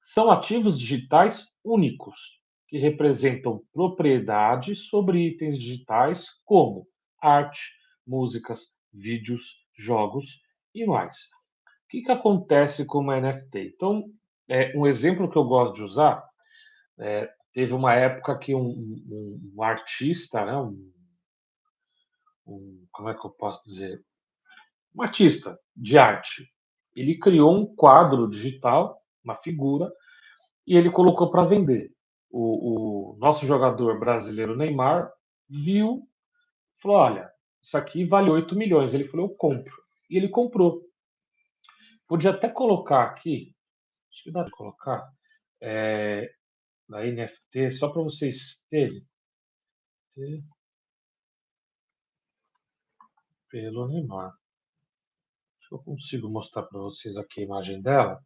São ativos digitais únicos, que representam propriedade sobre itens digitais como arte, músicas, vídeos, jogos e mais. O que acontece com uma NFT? Então, um exemplo que eu gosto de usar, teve uma época que um artista, né, como é que eu posso dizer? Um artista de arte, ele criou um quadro digital, uma figura, e ele colocou para vender. O nosso jogador brasileiro Neymar viu, falou: olha, isso aqui vale 8 milhões. Ele falou: eu compro. E ele comprou. Podia até colocar aqui, acho que dá para colocar, é, na NFT, só para vocês terem, pelo Neymar. Se eu consigo mostrar para vocês aqui a imagem dela,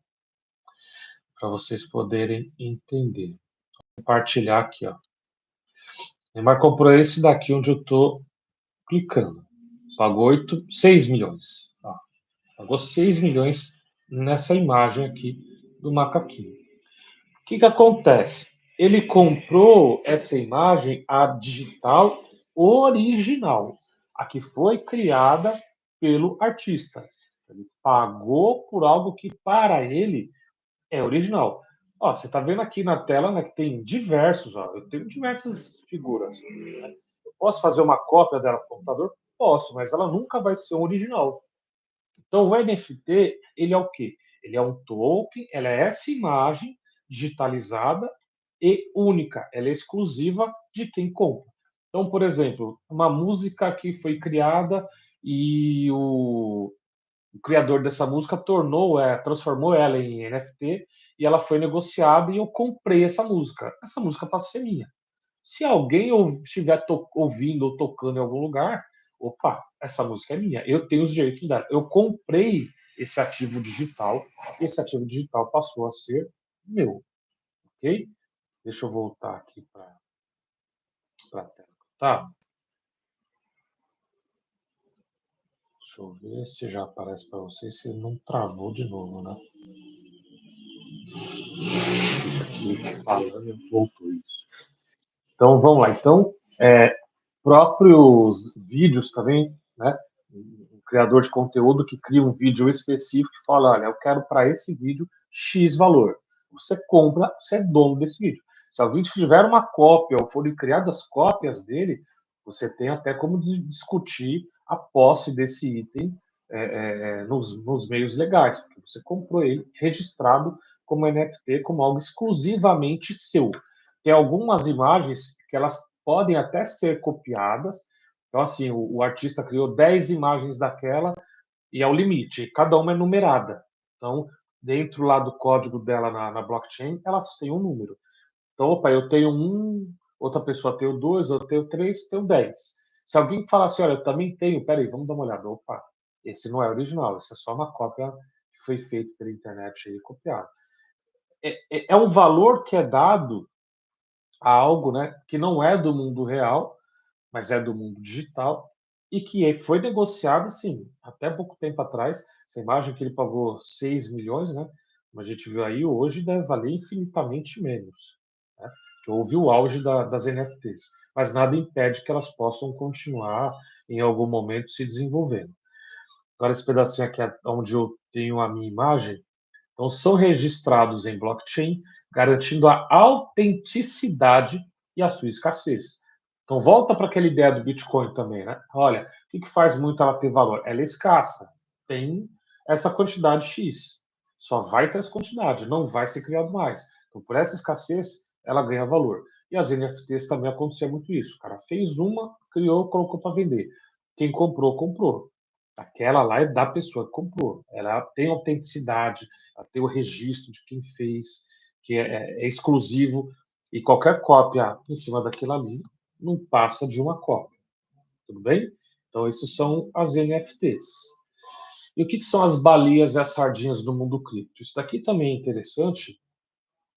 para vocês poderem entender. Vou compartilhar aqui, ó. Neymar comprou esse daqui onde eu estou clicando. Pagou 6 milhões. Ó, pagou 6 milhões nessa imagem aqui do macaquinho. O que acontece? Ele comprou essa imagem, a digital original, a que foi criada pelo artista. Ele pagou por algo que para ele é original. Ó, você está vendo aqui na tela, né, que tem diversos, ó, eu tenho diversas figuras. Né? Eu posso fazer uma cópia dela para o computador? Posso, mas ela nunca vai ser um original. Então, o NFT, ele é o quê? Ele é um token, ela é essa imagem digitalizada e única, ela é exclusiva de quem compra. Então, por exemplo, uma música que foi criada e o criador dessa música transformou ela em NFT e ela foi negociada e eu comprei essa música. Essa música passa a ser minha. Se alguém estiver ouvindo ou tocando em algum lugar, opa, essa música é minha, eu tenho os direitos dela. Eu comprei esse ativo digital passou a ser meu, ok? Deixa eu voltar aqui para a tela. Tá? Deixa eu ver se já aparece para vocês, se não travou de novo, né? Aqui falando, voltou isso. Então vamos lá. Então, próprios vídeos também, né? Um criador de conteúdo que cria um vídeo específico e fala, olha, eu quero para esse vídeo X valor. Você compra, você é dono desse vídeo. Se alguém tiver uma cópia ou forem criadas cópias dele, você tem até como discutir a posse desse item nos meios legais, porque você comprou ele registrado como NFT, como algo exclusivamente seu. Tem algumas imagens que elas podem até ser copiadas. Então, assim, o artista criou 10 imagens daquela e é o limite. Cada uma é numerada. Então, dentro lá do código dela na blockchain, elas têm um número. Então, opa, eu tenho um, outra pessoa tem dois, eu tenho três, tenho 10. Se alguém falar assim, olha, eu também tenho, peraí, vamos dar uma olhada. Opa, esse não é original, esse é só uma cópia que foi feita pela internet e copiado. É um valor que é dado a algo, né, que não é do mundo real, mas é do mundo digital e que foi negociado, assim, até pouco tempo atrás. Essa imagem que ele pagou 6 milhões, né, como a gente viu aí, hoje deve valer infinitamente menos. Né, que houve o auge das NFTs. Mas nada impede que elas possam continuar em algum momento se desenvolvendo. Agora, esse pedacinho aqui é onde eu tenho a minha imagem, então, são registrados em blockchain, garantindo a autenticidade e a sua escassez. Então, volta para aquela ideia do Bitcoin também, né? Olha, o que faz muito ela ter valor? Ela é escassa. Tem essa quantidade X. Só vai ter essa quantidade, não vai ser criado mais. Então, por essa escassez, ela ganha valor. E as NFTs também acontecia muito isso. O cara fez uma, criou, colocou para vender. Quem comprou, comprou. Aquela lá é da pessoa que comprou. Ela tem autenticidade, ela tem o registro de quem fez, que é exclusivo, e qualquer cópia em cima daquilo ali não passa de uma cópia. Tudo bem? Então, isso são as NFTs. E o que são as baleias e as sardinhas do mundo cripto? Isso daqui também é interessante,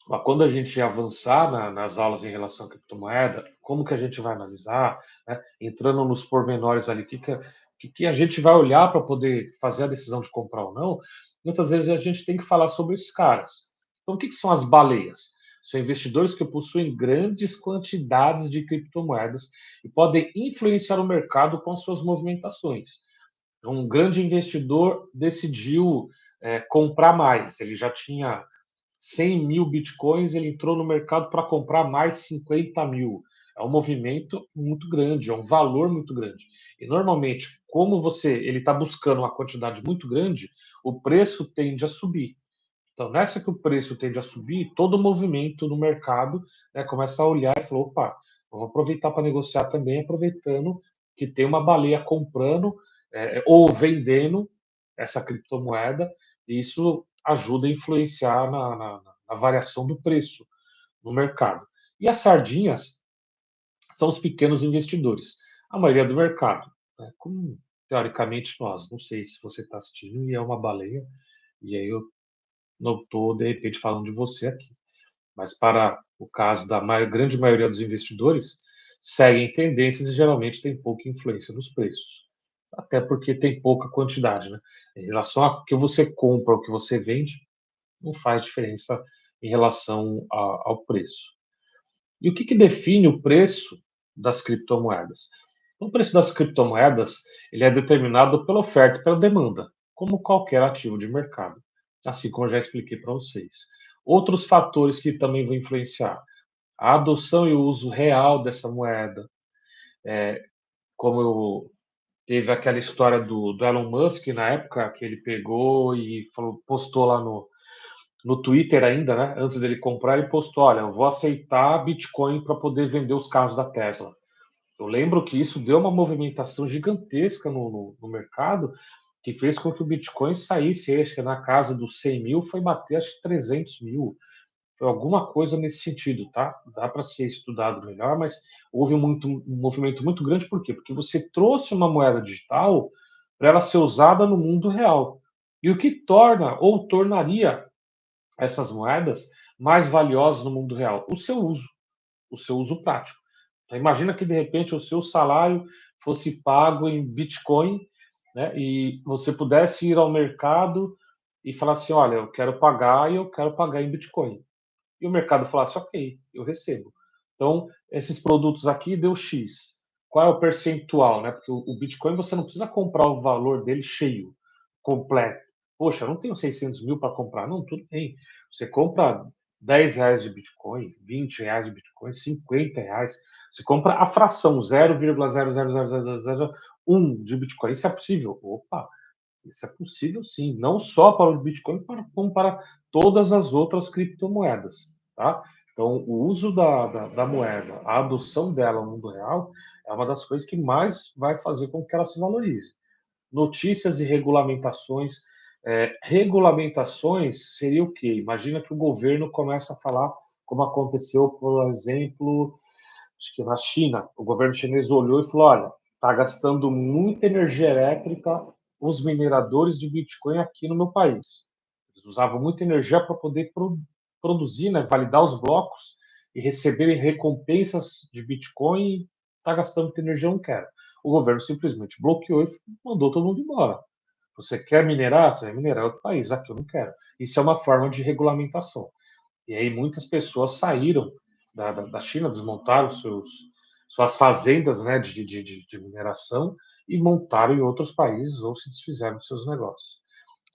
mas quando a gente avançar nas aulas em relação à criptomoeda, como que a gente vai analisar, né? Entrando nos pormenores ali, que a gente vai olhar para poder fazer a decisão de comprar ou não, muitas vezes a gente tem que falar sobre esses caras. Então, o que são as baleias? São investidores que possuem grandes quantidades de criptomoedas e podem influenciar o mercado com as suas movimentações. Um grande investidor decidiu comprar mais, ele já tinha 100 mil bitcoins, ele entrou no mercado para comprar mais 50 mil. É um movimento muito grande, é um valor muito grande. E normalmente, como ele está buscando uma quantidade muito grande, o preço tende a subir. Então, nessa que o preço tende a subir, todo o movimento no mercado, né, começa a olhar e falar, opa, vou aproveitar para negociar também, aproveitando que tem uma baleia comprando ou vendendo essa criptomoeda, e isso ajuda a influenciar na variação do preço no mercado. E as sardinhas são os pequenos investidores, a maioria do mercado, né, como teoricamente nós. Não sei se você está assistindo e é uma baleia, e aí eu não estou, de repente, falando de você aqui. Mas para o caso da grande maioria dos investidores, seguem tendências e geralmente tem pouca influência nos preços. Até porque tem pouca quantidade, né? Em relação ao que você compra, ao que você vende, não faz diferença em relação ao preço. E o que define o preço das criptomoedas? O preço das criptomoedas ele é determinado pela oferta e pela demanda, como qualquer ativo de mercado, assim como eu já expliquei para vocês. Outros fatores que também vão influenciar: a adoção e o uso real dessa moeda, como teve aquela história do Elon Musk na época que ele pegou e postou lá no Twitter ainda, né? Antes dele comprar, ele postou: olha, eu vou aceitar Bitcoin para poder vender os carros da Tesla. Eu lembro que isso deu uma movimentação gigantesca no mercado que fez com que o Bitcoin saísse, acho que na casa dos 100 mil, foi bater, acho que 300 mil. Foi alguma coisa nesse sentido, tá? Dá para ser estudado melhor, mas houve um movimento muito grande, por quê? Porque você trouxe uma moeda digital para ela ser usada no mundo real. E o que torna ou tornaria essas moedas mais valiosas no mundo real? O seu uso prático. Então, imagina que de repente o seu salário fosse pago em Bitcoin, né, e você pudesse ir ao mercado e falar assim, olha, eu quero pagar e eu quero pagar em Bitcoin. E o mercado falasse, ok, eu recebo. Então, esses produtos aqui deu X. Qual é o percentual, né? Porque o Bitcoin você não precisa comprar o valor dele cheio, completo. Poxa, eu não tenho 600 mil para comprar. Não, tudo bem. Você compra 10 reais de Bitcoin, 20 reais de Bitcoin, 50 reais. Você compra a fração 0,0000001 de Bitcoin. Isso é possível? Opa, isso é possível sim, não só para o Bitcoin, como para todas as outras criptomoedas, tá? Então, o uso da moeda, a adoção dela no mundo real, é uma das coisas que mais vai fazer com que ela se valorize. Notícias e regulamentações. Regulamentações seria o quê? Imagina que o governo começa a falar, como aconteceu, por exemplo, acho que na China, o governo chinês olhou e falou: olha, está gastando muita energia elétrica os mineradores de Bitcoin aqui no meu país. Eles usavam muita energia para poder produzir, né, validar os blocos e receberem recompensas de Bitcoin e está gastando muita energia, não quero. O governo simplesmente bloqueou e mandou todo mundo embora. Você quer minerar? Você vai minerar em outro país. Aqui eu não quero. Isso é uma forma de regulamentação. E aí muitas pessoas saíram da China, desmontaram suas fazendas, né, de mineração e montaram em outros países ou se desfizeram dos seus negócios.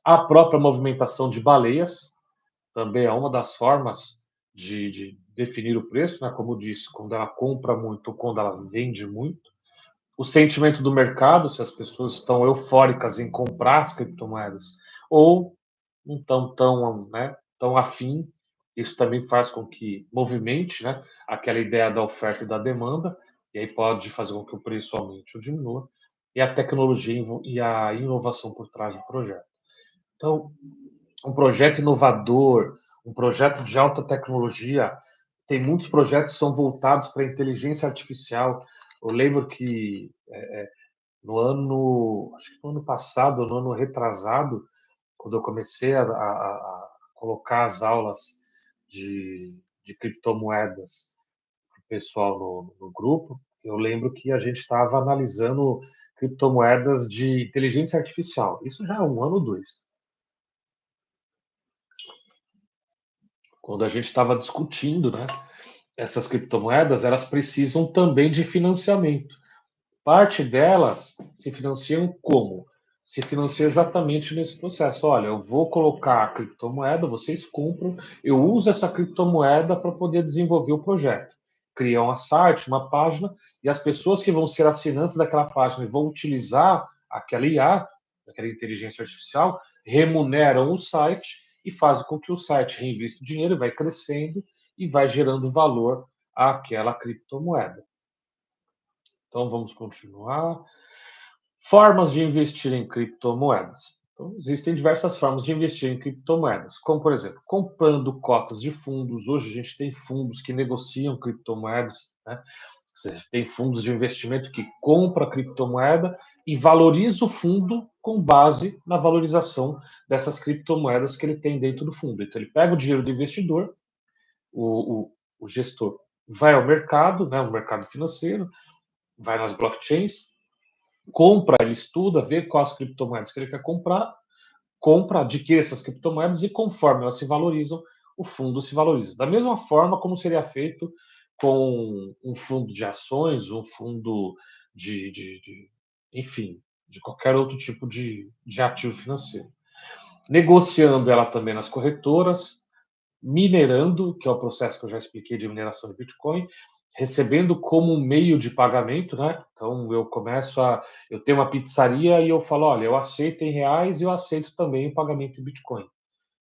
A própria movimentação de baleias também é uma das formas de definir o preço, né, como disse, quando ela compra muito ou quando ela vende muito. O sentimento do mercado, se as pessoas estão eufóricas em comprar as criptomoedas ou não estão tão, né, tão afim. Isso também faz com que movimente, né, aquela ideia da oferta e da demanda, e aí pode fazer com que o preço aumente ou diminua, e a tecnologia e a inovação por trás do projeto. Então, um projeto inovador, um projeto de alta tecnologia, tem muitos projetos que são voltados para a inteligência artificial. Eu lembro que no ano, acho que no ano passado, no ano retrasado, quando eu comecei a colocar as aulas de criptomoedas para o pessoal no grupo, eu lembro que a gente estava analisando criptomoedas de inteligência artificial. Isso já é um ano ou dois. Quando a gente estava discutindo, né, essas criptomoedas, elas precisam também de financiamento. Parte delas se financiam como? Se financia exatamente nesse processo. Olha, eu vou colocar a criptomoeda, vocês compram, eu uso essa criptomoeda para poder desenvolver o projeto. Criam um site, uma página, e as pessoas que vão ser assinantes daquela página e vão utilizar aquela IA, aquela inteligência artificial, remuneram o site e fazem com que o site reinvista o dinheiro, vai crescendo e vai gerando valor àquela criptomoeda. Então vamos continuar. Formas de investir em criptomoedas. Então, existem diversas formas de investir em criptomoedas, como, por exemplo, comprando cotas de fundos. Hoje a gente tem fundos que negociam criptomoedas, né? Ou seja, tem fundos de investimento que compra criptomoeda e valoriza o fundo com base na valorização dessas criptomoedas que ele tem dentro do fundo. Então, ele pega o dinheiro do investidor, o gestor vai ao mercado, né, o mercado financeiro, vai nas blockchains, compra, ele estuda, vê quais criptomoedas que ele quer comprar, compra, adquire essas criptomoedas e conforme elas se valorizam, o fundo se valoriza. Da mesma forma como seria feito com um fundo de ações, um fundo enfim, de qualquer outro tipo de ativo financeiro. Negociando ela também nas corretoras, minerando, que é o processo que eu já expliquei de mineração de Bitcoin, recebendo como um meio de pagamento, né? Então eu tenho uma pizzaria e eu falo, olha, eu aceito em reais e eu aceito também o pagamento em Bitcoin.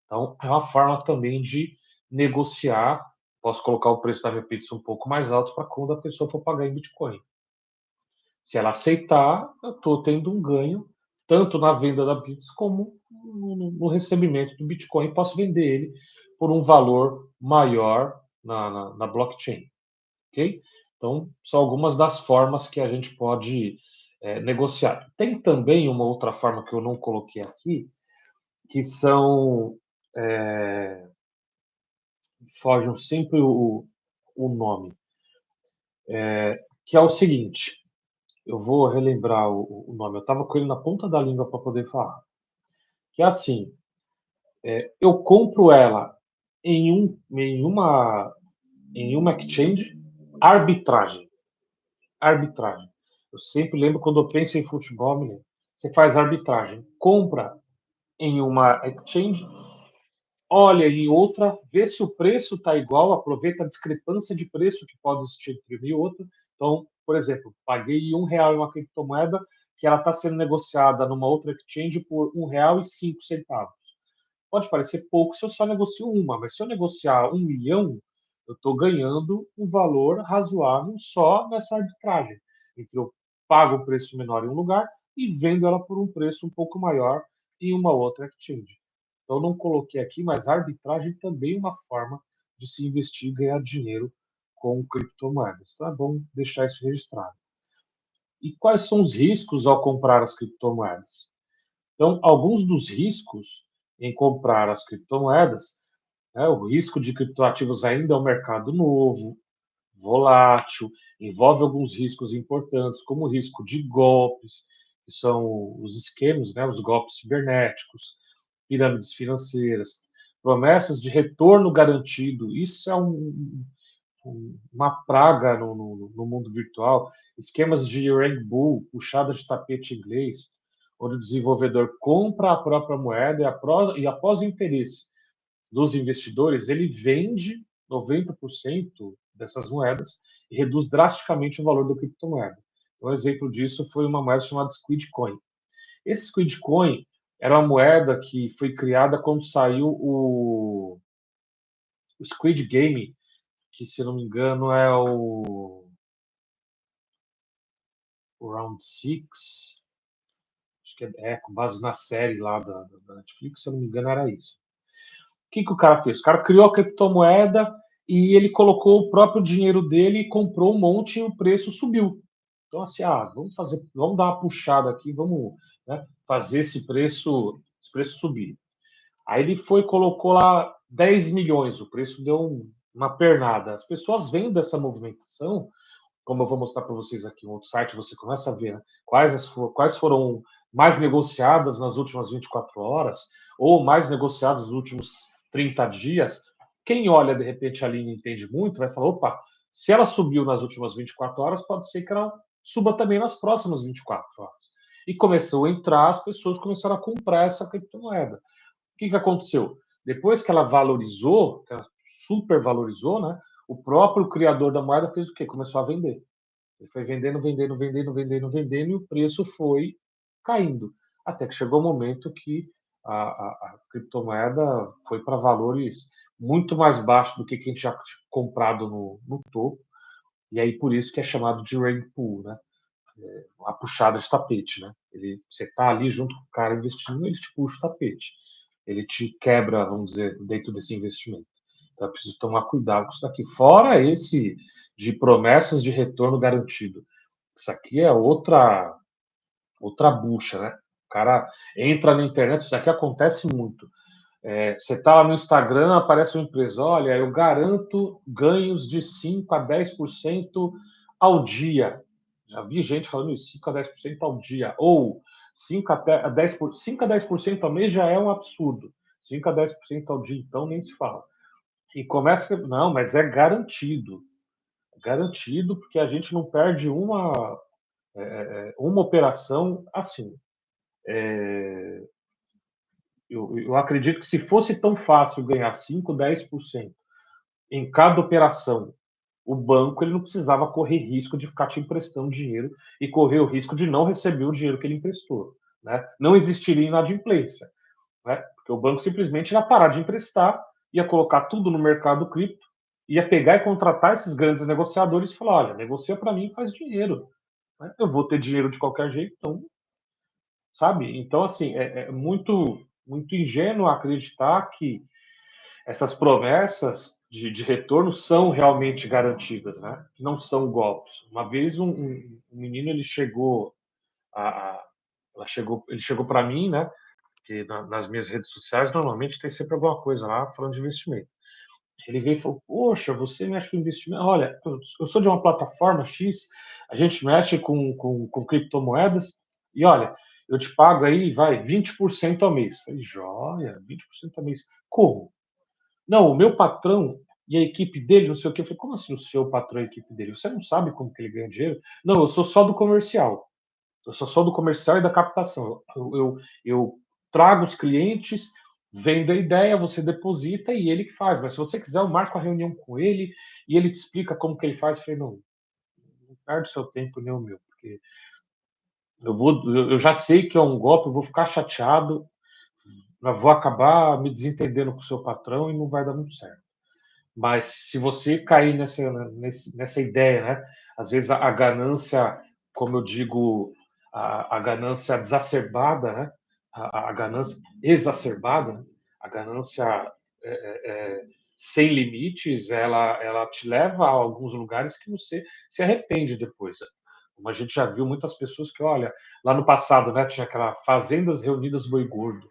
Então é uma forma também de negociar. Posso colocar o preço da minha pizza um pouco mais alto para quando a pessoa for pagar em Bitcoin. Se ela aceitar, eu estou tendo um ganho tanto na venda da Bits como no recebimento do Bitcoin, posso vender ele por um valor maior na blockchain, ok? Então, são algumas das formas que a gente pode negociar. Tem também uma outra forma que eu não coloquei aqui, que são fogem sempre o nome, que é o seguinte, eu vou relembrar o nome, eu estava com ele na ponta da língua para poder falar, que é assim, eu compro ela em uma exchange, arbitragem, arbitragem. Eu sempre lembro quando eu penso em futebol, você faz arbitragem, compra em uma exchange, olha em outra, vê se o preço está igual, aproveita a discrepância de preço que pode existir entre uma e outra. Então, por exemplo, paguei R$ 1 em uma criptomoeda que ela está sendo negociada numa outra exchange por R$ 1,05. Pode parecer pouco se eu só negocio uma, mas se eu negociar 1 milhão, eu estou ganhando um valor razoável só nessa arbitragem. Entre eu pago um preço menor em um lugar e vendo ela por um preço um pouco maior em uma outra exchange. Então, não coloquei aqui, mas a arbitragem também é uma forma de se investir e ganhar dinheiro com criptomoedas. Então, é bom deixar isso registrado. E quais são os riscos ao comprar as criptomoedas? Então, alguns dos riscos em comprar as criptomoedas, o risco de criptoativos ainda é um mercado novo, volátil, envolve alguns riscos importantes, como o risco de golpes, que são os esquemas, os golpes cibernéticos, pirâmides financeiras, promessas de retorno garantido. Isso é uma praga no mundo virtual. Esquemas de rug bull, puxada de tapete inglês, onde o desenvolvedor compra a própria moeda e após o interesse dos investidores, ele vende 90% dessas moedas e reduz drasticamente o valor da criptomoeda. Então, um exemplo disso foi uma moeda chamada Squid Coin. Esse Squid Coin era uma moeda que foi criada quando saiu o Squid Game, que, se não me engano, é o Round Six, acho que com base na série lá da Netflix, se eu não me engano, era isso. O que o cara fez? O cara criou a criptomoeda e ele colocou o próprio dinheiro dele e comprou um monte e o preço subiu. Então, assim, vamos dar uma puxada aqui, vamos, fazer esse preço subir. Aí ele foi e colocou lá 10 milhões, o preço deu uma pernada. As pessoas vendo essa movimentação, como eu vou mostrar para vocês aqui, um outro site, você começa a ver, quais foram mais negociadas nas últimas 24 horas, ou mais negociadas nos últimos 30 dias. Quem olha, de repente, ali e não entende muito, vai falar, opa, se ela subiu nas últimas 24 horas, pode ser que ela suba também nas próximas 24 horas. E começou a entrar, as pessoas começaram a comprar essa criptomoeda. O que aconteceu? Depois que ela valorizou, que ela supervalorizou, o próprio criador da moeda fez o quê? Começou a vender. Ele foi vendendo, vendendo, vendendo, vendendo, vendendo, e o preço foi caindo. Até que chegou o um momento que a criptomoeda foi para valores muito mais baixos do que quem tinha comprado no topo. E aí, por isso que é chamado de rug pull, a puxada de tapete. Você está ali junto com o cara investindo, ele te puxa o tapete. Ele te quebra, vamos dizer, dentro desse investimento. Então, é preciso tomar cuidado com isso daqui. Fora esse de promessas de retorno garantido. Isso aqui é outra bucha, né? O cara entra na internet, isso daqui acontece muito. Você está lá no Instagram, aparece uma empresa, olha, eu garanto ganhos de 5 a 10% ao dia. Já vi gente falando isso, 5 a 10% ao dia. Ou 5 a 10% ao mês já é um absurdo. 5 a 10% ao dia, então, nem se fala. E começa, não, mas é garantido. Garantido, porque a gente não perde uma operação assim. Eu acredito que se fosse tão fácil ganhar 5, 10% em cada operação, o banco ele não precisava correr risco de ficar te emprestando dinheiro e correr o risco de não receber o dinheiro que ele emprestou. Não existiria inadimplência, porque o banco simplesmente ia parar de emprestar, ia colocar tudo no mercado cripto, ia pegar e contratar esses grandes negociadores e falar, olha, negocia para mim e faz dinheiro. Eu vou ter dinheiro de qualquer jeito, então sabe? Então, assim, é muito ingênuo acreditar que essas promessas de retorno são realmente garantidas, né? Que não são golpes. Uma vez um menino ele chegou a, a- ele chegou para mim, né? Que nas minhas redes sociais normalmente tem sempre alguma coisa lá falando de investimento. Ele veio e falou: Poxa, você mexe com investimento? Olha, eu sou de uma plataforma X, a gente mexe com criptomoedas, e olha, eu te pago aí, vai, 20% ao mês. Eu falei: Joia, 20% ao mês. Como? Não, o meu patrão e a equipe dele, não sei o quê. Eu falei: Como assim o seu patrão e a equipe dele? Você não sabe como que ele ganha dinheiro? Não, eu sou só do comercial. Eu sou só do comercial e da captação. Eu trago os clientes, vendo a ideia, você deposita e ele que faz. Mas se você quiser, eu marco a reunião com ele e ele te explica como que ele faz. Eu falei, não perde seu tempo nem o meu, porque eu já sei que é um golpe, eu vou ficar chateado, eu vou acabar me desentendendo com o seu patrão e não vai dar muito certo. Mas se você cair nessa ideia, né? Às vezes a ganância, como eu digo, a ganância exacerbada, né? A ganância exacerbada, né? A ganância sem limites, ela te leva a alguns lugares que você se arrepende depois. Como a gente já viu muitas pessoas que, olha, lá no passado, né, tinha aquela Fazendas Reunidas Boi Gordo,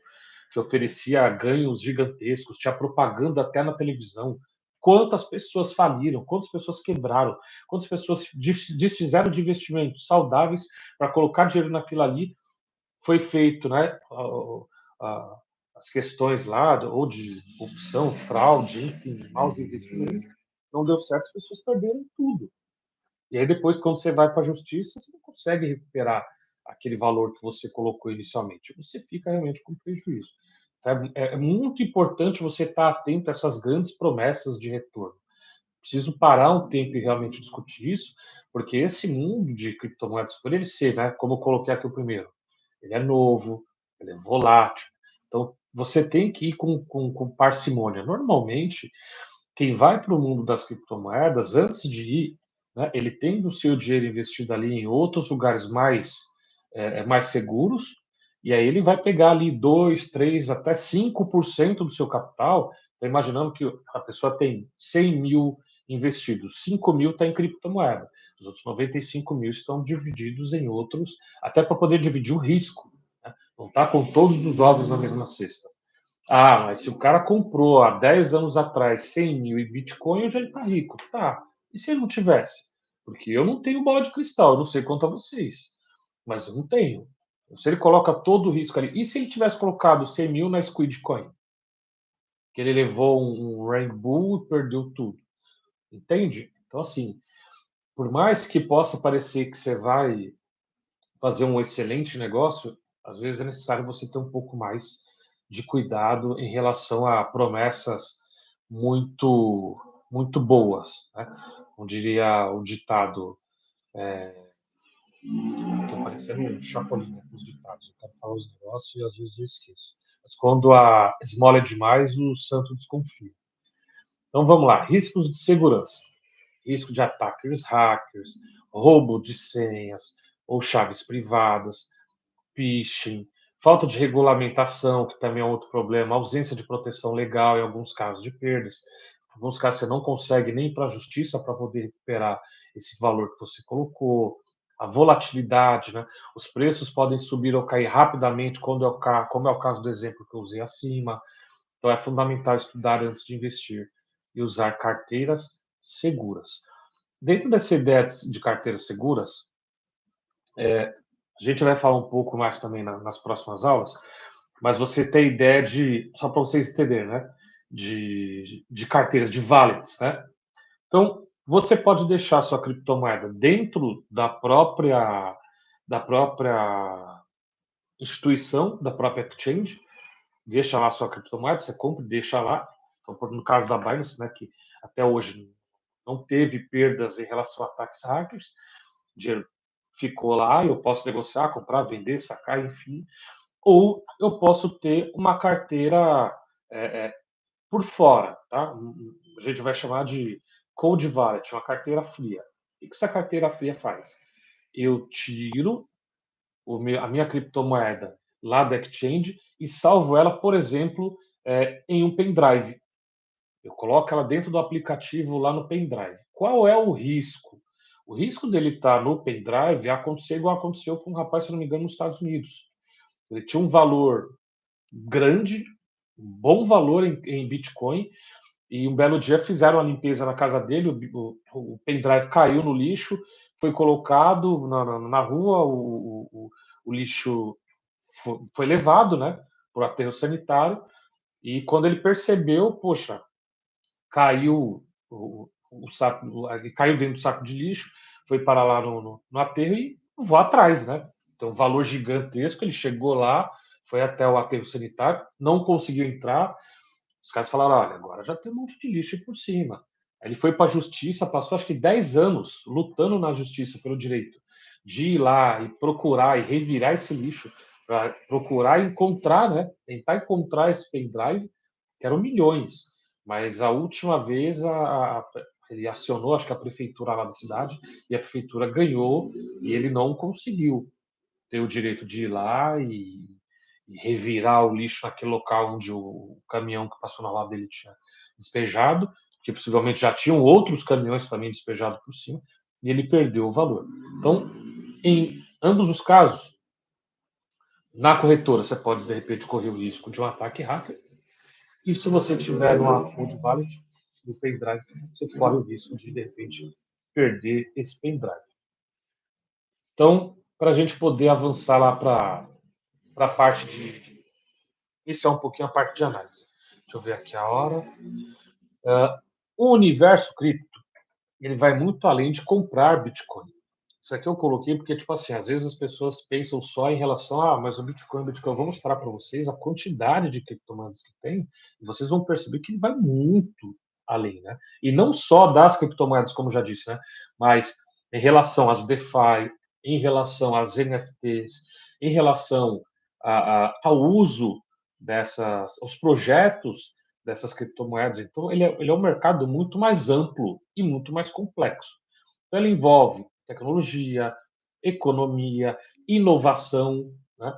que oferecia ganhos gigantescos, tinha propaganda até na televisão. Quantas pessoas faliram, quantas pessoas quebraram, quantas pessoas desfizeram de investimentos saudáveis para colocar dinheiro naquilo ali. Foi feito, né? As questões lá, ou de corrupção, fraude, enfim, maus investimentos, não deu certo, as pessoas perderam tudo. E aí depois, quando você vai para a justiça, você não consegue recuperar aquele valor que você colocou inicialmente. Você fica realmente com prejuízo. É muito importante você estar atento a essas grandes promessas de retorno. Preciso parar um tempo e realmente discutir isso, porque esse mundo de criptomoedas, por ele ser, né, como eu coloquei aqui o primeiro, ele é novo, ele é volátil. Então, você tem que ir com parcimônia. Normalmente, quem vai para o mundo das criptomoedas, antes de ir, né, ele tem o seu dinheiro investido ali em outros lugares mais seguros, e aí ele vai pegar ali 2, 3, até 5% do seu capital. Então, imaginando que a pessoa tem 100 mil investidos, 5 mil está em criptomoeda, os outros 95 mil estão divididos em outros, até para poder dividir o risco. Né? Não está com todos os ovos na mesma cesta. Ah, mas se o cara comprou há 10 anos atrás 100 mil em Bitcoin, hoje ele está rico. Tá. E se ele não tivesse? Porque eu não tenho bola de cristal, eu não sei quanto a vocês. Mas eu não tenho. Se ele coloca todo o risco ali. E se ele tivesse colocado 100 mil na Squidcoin? Que ele levou um Rainbow e perdeu tudo. Entende? Então, assim, por mais que possa parecer que você vai fazer um excelente negócio, às vezes é necessário você ter um pouco mais de cuidado em relação a promessas muito muito boas, né? Como diria o ditado, estou parecendo um chapolin né, com os ditados. Eu quero falar os negócios e às vezes eu esqueço. Mas quando a esmola é demais, o santo desconfia. Então vamos lá, riscos de segurança. Risco de ataques hackers, roubo de senhas ou chaves privadas, phishing, falta de regulamentação, que também é outro problema, ausência de proteção legal em alguns casos de perdas. Em alguns casos você não consegue nem ir para a justiça para poder recuperar esse valor que você colocou. A volatilidade, né? Os preços podem subir ou cair rapidamente, como é o caso do exemplo que eu usei acima. Então é fundamental estudar antes de investir e usar carteiras seguras. Dentro dessa ideia de carteiras seguras, a gente vai falar um pouco mais também nas próximas aulas, mas você tem ideia de, só para vocês entenderem, né? De carteiras, de wallets, né? Então, você pode deixar sua criptomoeda dentro da própria instituição, da própria exchange, deixa lá sua criptomoeda, você compra e deixa lá. Então, no caso da Binance, né, que até hoje não teve perdas em relação a ataques hackers, o dinheiro ficou lá, eu posso negociar, comprar, vender, sacar, enfim. Ou eu posso ter uma carteira por fora, tá? A gente vai chamar de cold wallet, uma carteira fria. O que essa carteira fria faz? Eu tiro a minha criptomoeda lá da exchange e salvo ela, por exemplo, em um pendrive. Eu coloco ela dentro do aplicativo lá no pendrive. Qual é o risco? O risco dele estar no pendrive é acontecer igual aconteceu com um rapaz, se não me engano, nos Estados Unidos. Ele tinha um valor grande, um bom valor em Bitcoin, e um belo dia fizeram a limpeza na casa dele, o pendrive caiu no lixo, foi colocado na rua, o lixo foi levado, né, por aterro sanitário, e quando ele percebeu, poxa, caiu o saco, caiu dentro do saco de lixo, foi parar lá no aterro e vou atrás, né? Então, um valor gigantesco, ele chegou lá, foi até o aterro sanitário, não conseguiu entrar, os caras falaram, olha, agora já tem um monte de lixo por cima. Aí ele foi para a justiça, passou acho que 10 anos lutando na justiça pelo direito de ir lá e procurar e revirar esse lixo, para procurar encontrar, né? Tentar encontrar esse pendrive, que eram milhões. Mas a última vez ele acionou, acho que a prefeitura lá da cidade, e a prefeitura ganhou, e ele não conseguiu ter o direito de ir lá e revirar o lixo naquele local onde o caminhão que passou na lado dele tinha despejado, que possivelmente já tinham outros caminhões também despejados por cima, e ele perdeu o valor. Então, em ambos os casos, na corretora você pode, de repente, correr o risco de um ataque hacker, e se você tiver uma cold wallet do pendrive, você corre o risco de repente, perder esse pendrive. Então, para a gente poder avançar lá para a parte de iniciar um pouquinho a parte de análise. Deixa eu ver aqui a hora. O universo cripto, ele vai muito além de comprar Bitcoin. Isso aqui eu coloquei porque, tipo assim, às vezes as pessoas pensam só em relação a, mas o Bitcoin, eu vou mostrar para vocês a quantidade de criptomoedas que tem, e vocês vão perceber que ele vai muito além, né? E não só das criptomoedas, como já disse, né? Mas em relação às DeFi, em relação às NFTs, em relação ao uso dessas, os projetos dessas criptomoedas. Então, ele é um mercado muito mais amplo e muito mais complexo. Então, ele envolve tecnologia, economia, inovação, né?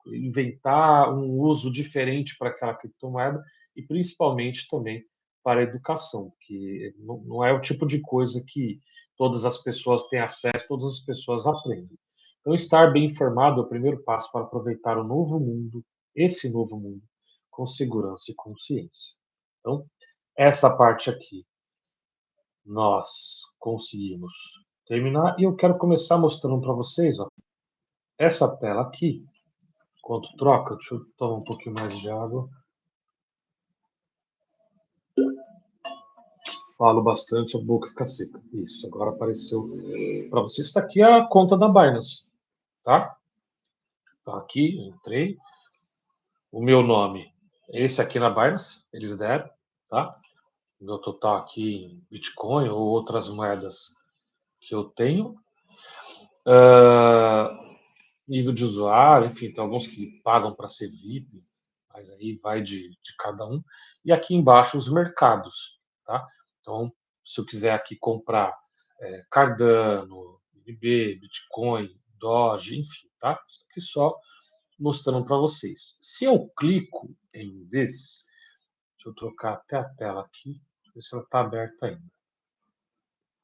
Inventar um uso diferente para aquela criptomoeda e principalmente também para a educação, que não é o tipo de coisa que todas as pessoas têm acesso, todas as pessoas aprendem. Então, estar bem informado é o primeiro passo para aproveitar o novo mundo, esse novo mundo, com segurança e consciência. Então, essa parte aqui nós conseguimos terminar e eu quero começar mostrando para vocês, ó, essa tela aqui. Enquanto troca, deixa eu tomar um pouquinho mais de água. Falo bastante, a boca fica seca. Isso, agora apareceu para vocês. Está aqui a conta da Binance, tá? Tá aqui, entrei. O meu nome é esse aqui na Binance, eles deram, tá? O meu total aqui em Bitcoin ou outras moedas que eu tenho. Nível de usuário, enfim, tem alguns que pagam para ser VIP, mas aí vai de cada um. E aqui embaixo os mercados, tá? Então, se eu quiser aqui comprar Cardano, BNB, Bitcoin, Doge, enfim, tá? Isso aqui só mostrando para vocês. Se eu clico em this, deixa eu trocar até a tela aqui, ver se ela está aberta ainda.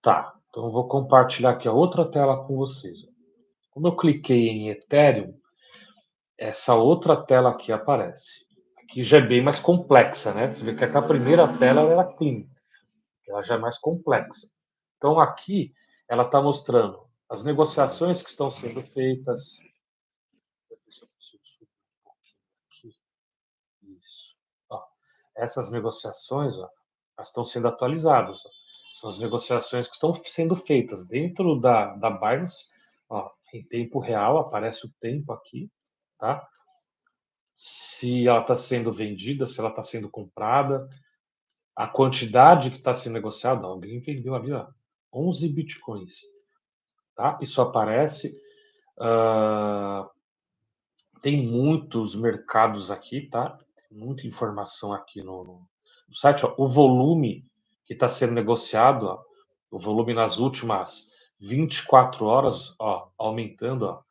Tá, então eu vou compartilhar aqui a outra tela com vocês. Como eu cliquei em Ethereum, essa outra tela aqui aparece. Aqui já é bem mais complexa, né? Você vê que a primeira tela era clean, ela já é mais complexa. Então aqui ela está mostrando as negociações que estão sendo feitas. Deixa eu subir um pouquinho aqui. Isso. Ó, essas negociações, ó, elas estão sendo atualizadas. Ó. São as negociações que estão sendo feitas dentro da Binance. Ó, em tempo real, aparece o tempo aqui, tá? Se ela está sendo vendida, se ela está sendo comprada, a quantidade que está sendo negociada. Alguém vendeu ali, ó, 11 bitcoins. Tá? Isso aparece. Uh, tem muitos mercados aqui, tá? Tem muita informação aqui no site. Ó. O volume que está sendo negociado, ó, o volume nas últimas 24 horas, ó, aumentando, ó,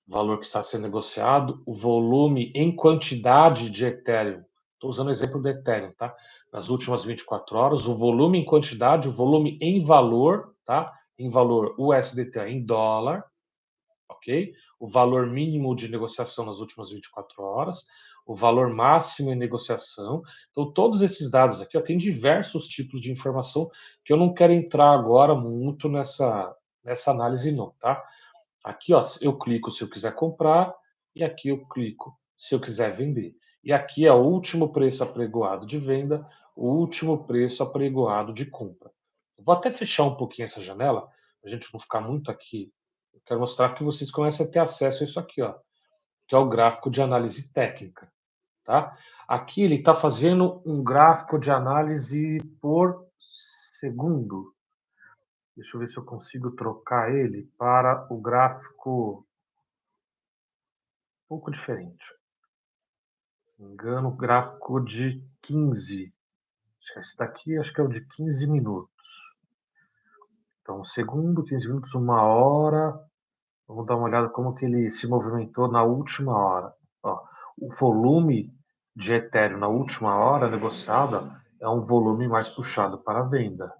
valor que está sendo negociado, o volume em quantidade de Ethereum. Estou usando o exemplo do Ethereum, tá? Nas últimas 24 horas, o volume em quantidade, o volume em valor, tá? Em valor USDT em dólar, ok? O valor mínimo de negociação nas últimas 24 horas, o valor máximo em negociação. Então, todos esses dados aqui, ó, tem diversos tipos de informação que eu não quero entrar agora muito nessa análise, não, tá? Aqui, ó, eu clico se eu quiser comprar e aqui eu clico se eu quiser vender. E aqui é o último preço apregoado de venda, o último preço apregoado de compra. Eu vou até fechar um pouquinho essa janela, para a gente não ficar muito aqui. Eu quero mostrar que vocês começam a ter acesso a isso aqui, ó, que é o gráfico de análise técnica, tá? Aqui ele está fazendo um gráfico de análise por segundo. Deixa eu ver se eu consigo trocar ele para o gráfico um pouco diferente. Se não me engano, o gráfico de 15. Acho que esse daqui acho que é o de 15 minutos. Então, um segundo, 15 minutos, uma hora. Vamos dar uma olhada como que ele se movimentou na última hora. Ó, o volume de Ethereum na última hora negociada é um volume mais puxado para a venda.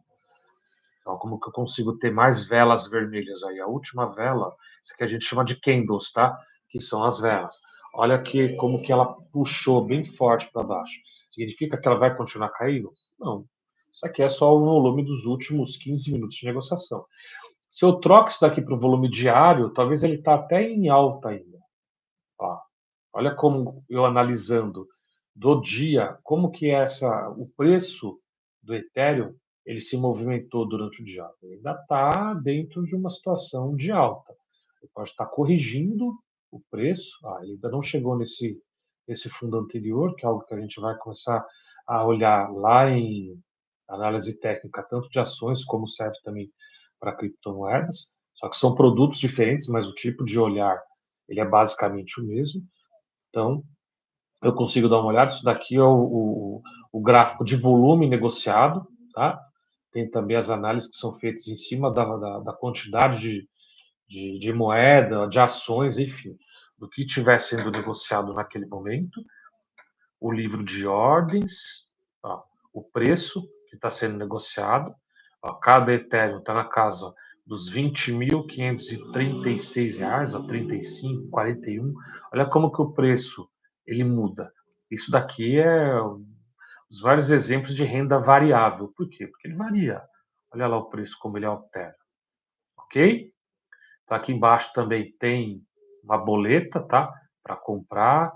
Então, como que eu consigo ter mais velas vermelhas aí? A última vela, isso aqui a gente chama de candles, tá? Que são as velas. Olha aqui como que ela puxou bem forte para baixo. Significa que ela vai continuar caindo? Não. Isso aqui é só o volume dos últimos 15 minutos de negociação. Se eu troco isso daqui para o volume diário, talvez ele está até em alta ainda. Ó, olha como eu analisando do dia, como que é o preço do Ethereum, ele se movimentou durante o dia. Ele ainda está dentro de uma situação de alta. Ele pode estar corrigindo o preço. Ele ainda não chegou nesse fundo anterior, que é algo que a gente vai começar a olhar lá em análise técnica, tanto de ações como serve também para criptomoedas. Só que são produtos diferentes, mas o tipo de olhar ele é basicamente o mesmo. Então, eu consigo dar uma olhada. Isso daqui é o gráfico de volume negociado, tá? Tem também as análises que são feitas em cima da quantidade de moeda, de ações, enfim, do que estiver sendo negociado naquele momento. O livro de ordens, ó, o preço que está sendo negociado. Ó, cada Ethereum está na casa dos R$ 20.536, ó, 35, 41. Olha como que o preço ele muda. Isso daqui é os vários exemplos de renda variável. Por quê? Porque ele varia. Olha lá o preço como ele altera. Ok? Então, aqui embaixo também tem uma boleta, tá? Para comprar,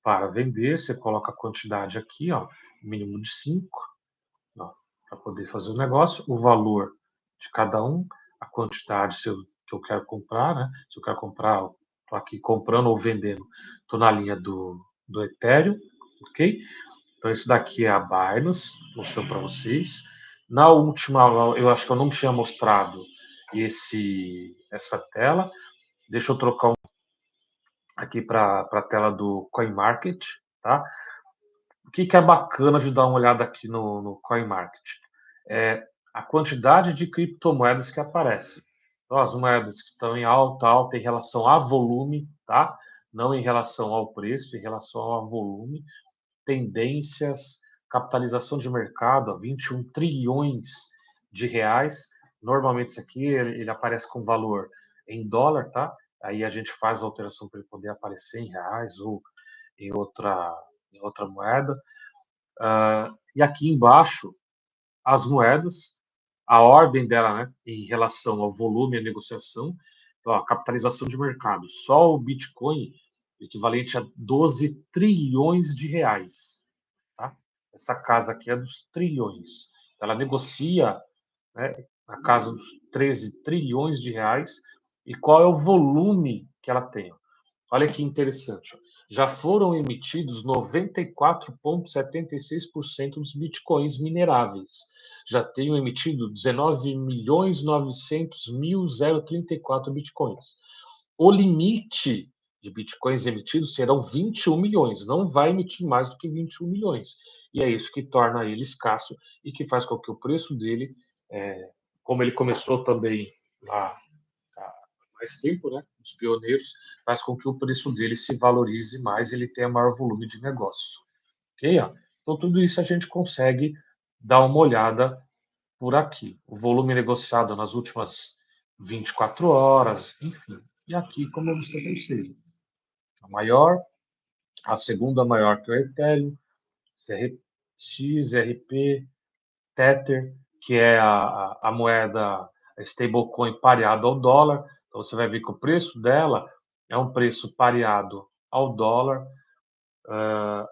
para vender. Você coloca a quantidade aqui, ó, mínimo de 5, para poder fazer o negócio, o valor de cada um, a quantidade que eu quero comprar, né? Se eu quero comprar, estou aqui comprando ou vendendo, estou na linha do Ethereum, ok? Então, isso daqui é a Binance, mostrando para vocês. Na última, eu acho que eu não tinha mostrado essa tela. Deixa eu trocar aqui para a tela do CoinMarket, tá? O que é bacana de dar uma olhada aqui no CoinMarket? É a quantidade de criptomoedas que aparecem. Então, as moedas que estão em alta em relação a volume, tá? Não em relação ao preço, em relação ao volume. Tendências, capitalização de mercado, 21 trilhões de reais. Normalmente isso aqui ele aparece com valor em dólar, tá? Aí a gente faz a alteração para ele poder aparecer em reais ou em outra moeda. E aqui embaixo, as moedas, a ordem dela, né, em relação ao volume e a negociação. Então, a capitalização de mercado. Só o Bitcoin, equivalente a 12 trilhões de reais. Tá? Essa casa aqui é dos trilhões. Ela negocia, né, na casa dos 13 trilhões de reais. E qual é o volume que ela tem? Olha que interessante. Já foram emitidos 94,76% dos bitcoins mineráveis. Já tenho emitido 19.900.034 bitcoins. O limite de bitcoins emitidos serão 21 milhões. Não vai emitir mais do que 21 milhões. E é isso que torna ele escasso e que faz com que o preço dele, como ele começou também lá mais tempo, né, os pioneiros, faz com que o preço dele se valorize mais, ele tenha maior volume de negócio. Ok? Ó? Então, tudo isso a gente consegue dar uma olhada por aqui. O volume negociado nas últimas 24 horas, enfim. E aqui, como eu mostrei para vocês, a maior, a segunda maior que é o Ethereum, XRP, Tether, que é a moeda a stablecoin pareada ao dólar. Então você vai ver que o preço dela é um preço pareado ao dólar.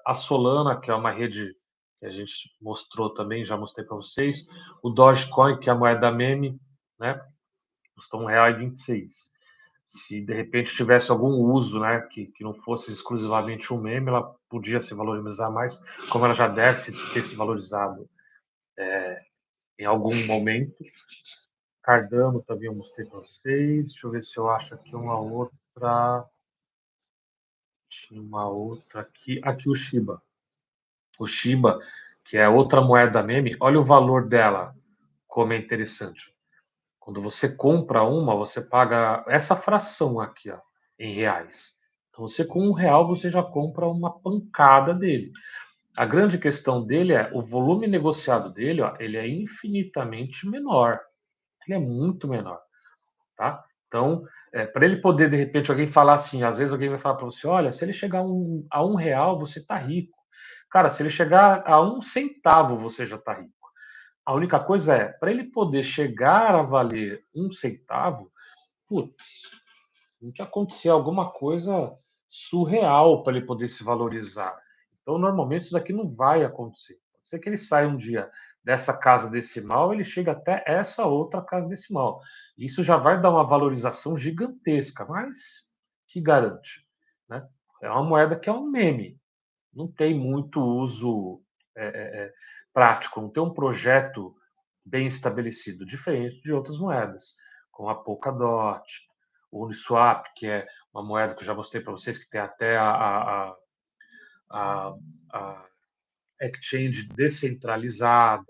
A Solana, que é uma rede que a gente mostrou também, já mostrei para vocês. O Dogecoin, que é a moeda meme, né? Custa R$ 1,26. Se de repente tivesse algum uso, né, que não fosse exclusivamente um meme, ela podia se valorizar mais, como ela já deve ter se valorizado em algum momento. Cardano também eu mostrei para vocês. Deixa eu ver se eu acho aqui uma outra. Tinha uma outra aqui. Aqui o Shiba. O Shiba, que é outra moeda meme, olha o valor dela, como é interessante. Quando você compra uma, você paga essa fração aqui, ó, em reais. Então, você com R$ 1 você já compra uma pancada dele. A grande questão dele é o volume negociado dele, ó, ele é infinitamente menor. Ele é muito menor, tá? Então, para ele poder, de repente, alguém falar assim, às vezes alguém vai falar para você, olha, se ele chegar a R$ 1, você está rico. Cara, se ele chegar a 1 centavo, você já está rico. A única coisa é, para ele poder chegar a valer 1 centavo, putz, tem que acontecer alguma coisa surreal para ele poder se valorizar. Então, normalmente, isso daqui não vai acontecer. Pode ser que ele saia um dia dessa casa decimal, ele chega até essa outra casa decimal. Isso já vai dar uma valorização gigantesca, mas que garante, né? É uma moeda que é um meme, não tem muito uso é, é, é, prático, não tem um projeto bem estabelecido, diferente de outras moedas, como a Polkadot, o Uniswap, que é uma moeda que eu já mostrei para vocês, que tem até a, a exchange descentralizada.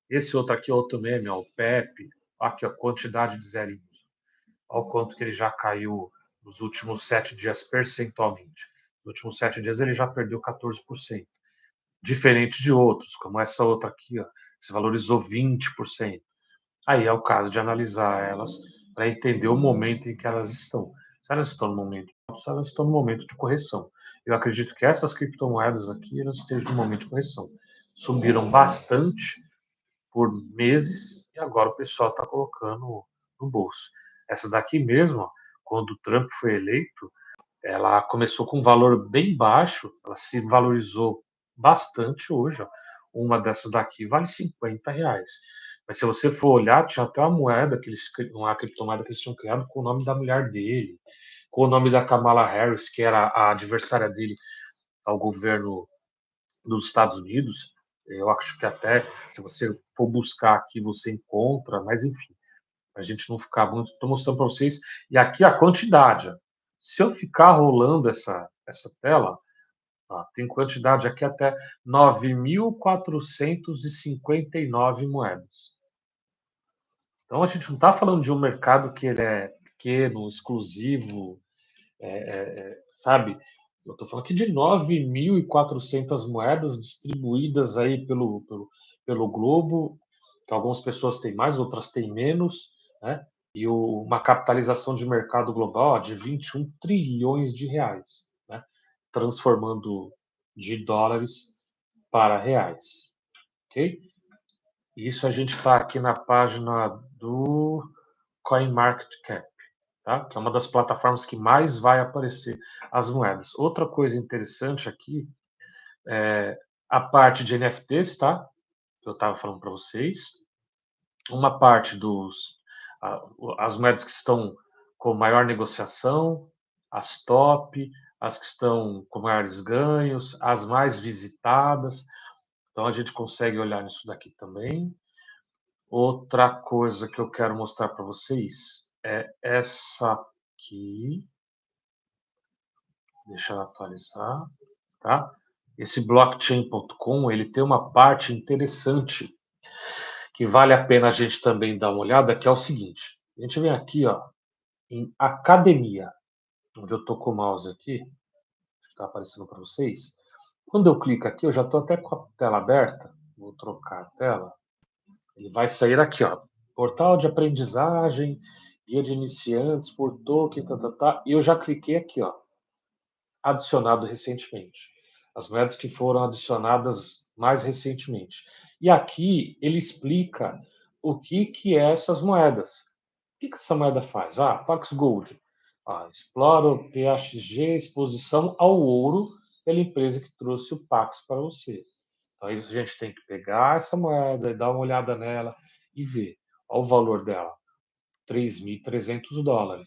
Esse outro aqui é outro meme, ó, o PEP, aqui a quantidade de zerinhos. Olha o quanto que ele já caiu nos últimos 7 dias percentualmente. Nos últimos 7 dias ele já perdeu 14%. Diferente de outros, como essa outra aqui, ó, que se valorizou 20%. Aí é o caso de analisar elas para entender o momento em que elas estão. Se elas estão no momento alto, se elas estão no momento de correção. Eu acredito que essas criptomoedas aqui elas estejam no momento de correção. Subiram bastante por meses e agora o pessoal está colocando no bolso. Essa daqui mesmo, ó, quando o Trump foi eleito, ela começou com um valor bem baixo, ela se valorizou bastante hoje. Ó. Uma dessas daqui vale R$ 50. Mas se você for olhar, tinha até uma criptomoeda que eles tinham criado com o nome da mulher dele, com o nome da Kamala Harris, que era a adversária dele ao governo dos Estados Unidos. Eu acho que até, se você for buscar aqui, você encontra, mas enfim, a gente não ficar muito. Estou mostrando para vocês. E aqui a quantidade. Ó. Se eu ficar rolando essa tela, ó, tem quantidade aqui até 9.459 moedas. Então a gente não está falando de um mercado que ele é pequeno, exclusivo, sabe? Eu estou falando aqui de 9.400 moedas distribuídas aí pelo globo, que algumas pessoas têm mais, outras têm menos, né? E uma capitalização de mercado global ó, de 21 trilhões de reais, né? Transformando de dólares para reais, ok? Isso a gente está aqui na página do CoinMarketCap, tá? Que é uma das plataformas que mais vai aparecer as moedas. Outra coisa interessante aqui é a parte de NFTs, tá? Que eu estava falando para vocês. Uma parte as moedas que estão com maior negociação, as top, as que estão com maiores ganhos, as mais visitadas. Então a gente consegue olhar nisso daqui também. Outra coisa que eu quero mostrar para vocês é essa aqui. Deixa eu atualizar, tá? Esse blockchain.com, ele tem uma parte interessante que vale a pena a gente também dar uma olhada, que é o seguinte. A gente vem aqui, ó, em academia, onde eu estou com o mouse aqui, está aparecendo para vocês. Quando eu clico aqui, eu já estou até com a tela aberta. Vou trocar a tela. Ele vai sair aqui, ó. Portal de aprendizagem, guia de iniciantes, por token, e eu já cliquei aqui, ó. Adicionado recentemente. As moedas que foram adicionadas mais recentemente. E aqui ele explica o que é essas moedas. O que essa moeda faz? Pax Gold. Explora o PXG, exposição ao ouro pela empresa que trouxe o Pax para você. Então aí a gente tem que pegar essa moeda e dar uma olhada nela e ver. Olha o valor dela. $3.300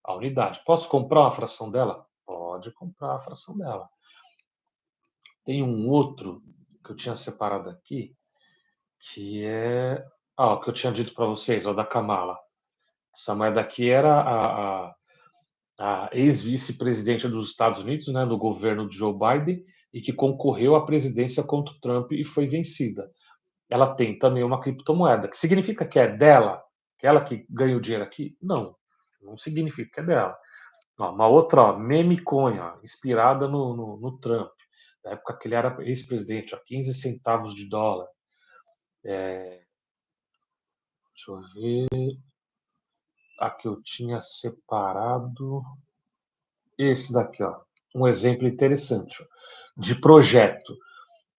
a unidade. Posso comprar uma fração dela? Pode comprar a fração dela. Tem um outro que eu tinha separado aqui, que é o que eu tinha dito para vocês, o da Kamala. Essa moeda aqui era a ex-vice-presidente dos Estados Unidos, né, no governo de Joe Biden, e que concorreu à presidência contra o Trump e foi vencida. Ela tem também uma criptomoeda, que significa que é dela, que ela que ganha o dinheiro aqui? Não, não significa que é dela. Uma outra, Memecoin, inspirada no Trump, na época que ele era ex-presidente, 15 centavos de dólar. Deixa eu ver. Aqui eu tinha separado esse daqui, ó. Um exemplo interessante de projeto.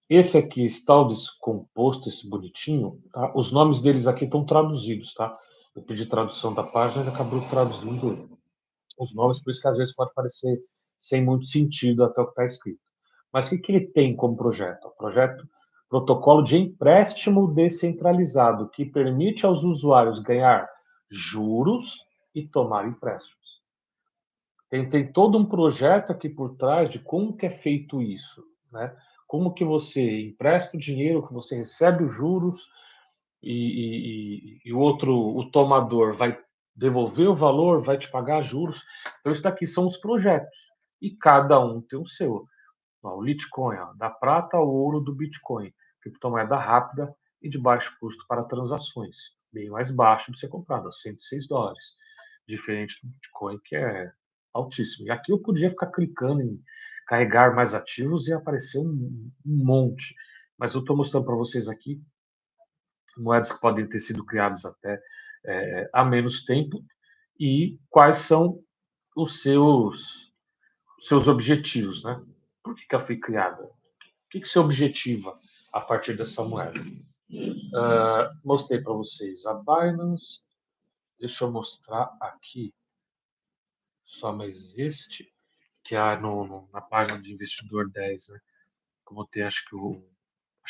Esse aqui está o descomposto, esse bonitinho, tá? Os nomes deles aqui estão traduzidos, tá? Eu pedi tradução da página e acabou traduzindo os nomes, por isso que às vezes pode parecer sem muito sentido até o que está escrito. Mas o que ele tem como projeto? O projeto Protocolo de Empréstimo Descentralizado, que permite aos usuários ganhar juros e tomar empréstimos. Tem todo um projeto aqui por trás de como que é feito isso, né? Como que você empresta o dinheiro, que você recebe os juros e o tomador vai devolver o valor, vai te pagar juros. Então isso daqui são os projetos e cada um tem o seu. O Litecoin, da prata ao ouro do Bitcoin, criptomoeda rápida e de baixo custo para transações, bem mais baixo de ser comprado, a $106, diferente do Bitcoin que é altíssimo. E aqui eu podia ficar clicando em carregar mais ativos e aparecer um monte, mas eu estou mostrando para vocês aqui moedas que podem ter sido criadas até há menos tempo e quais são os seus objetivos, né? Por que ela foi criada? O que você objetiva a partir dessa moeda? Mostrei para vocês a Binance. Deixa eu mostrar aqui só mais este, que é na página do Investidor 10, né? Como tem, acho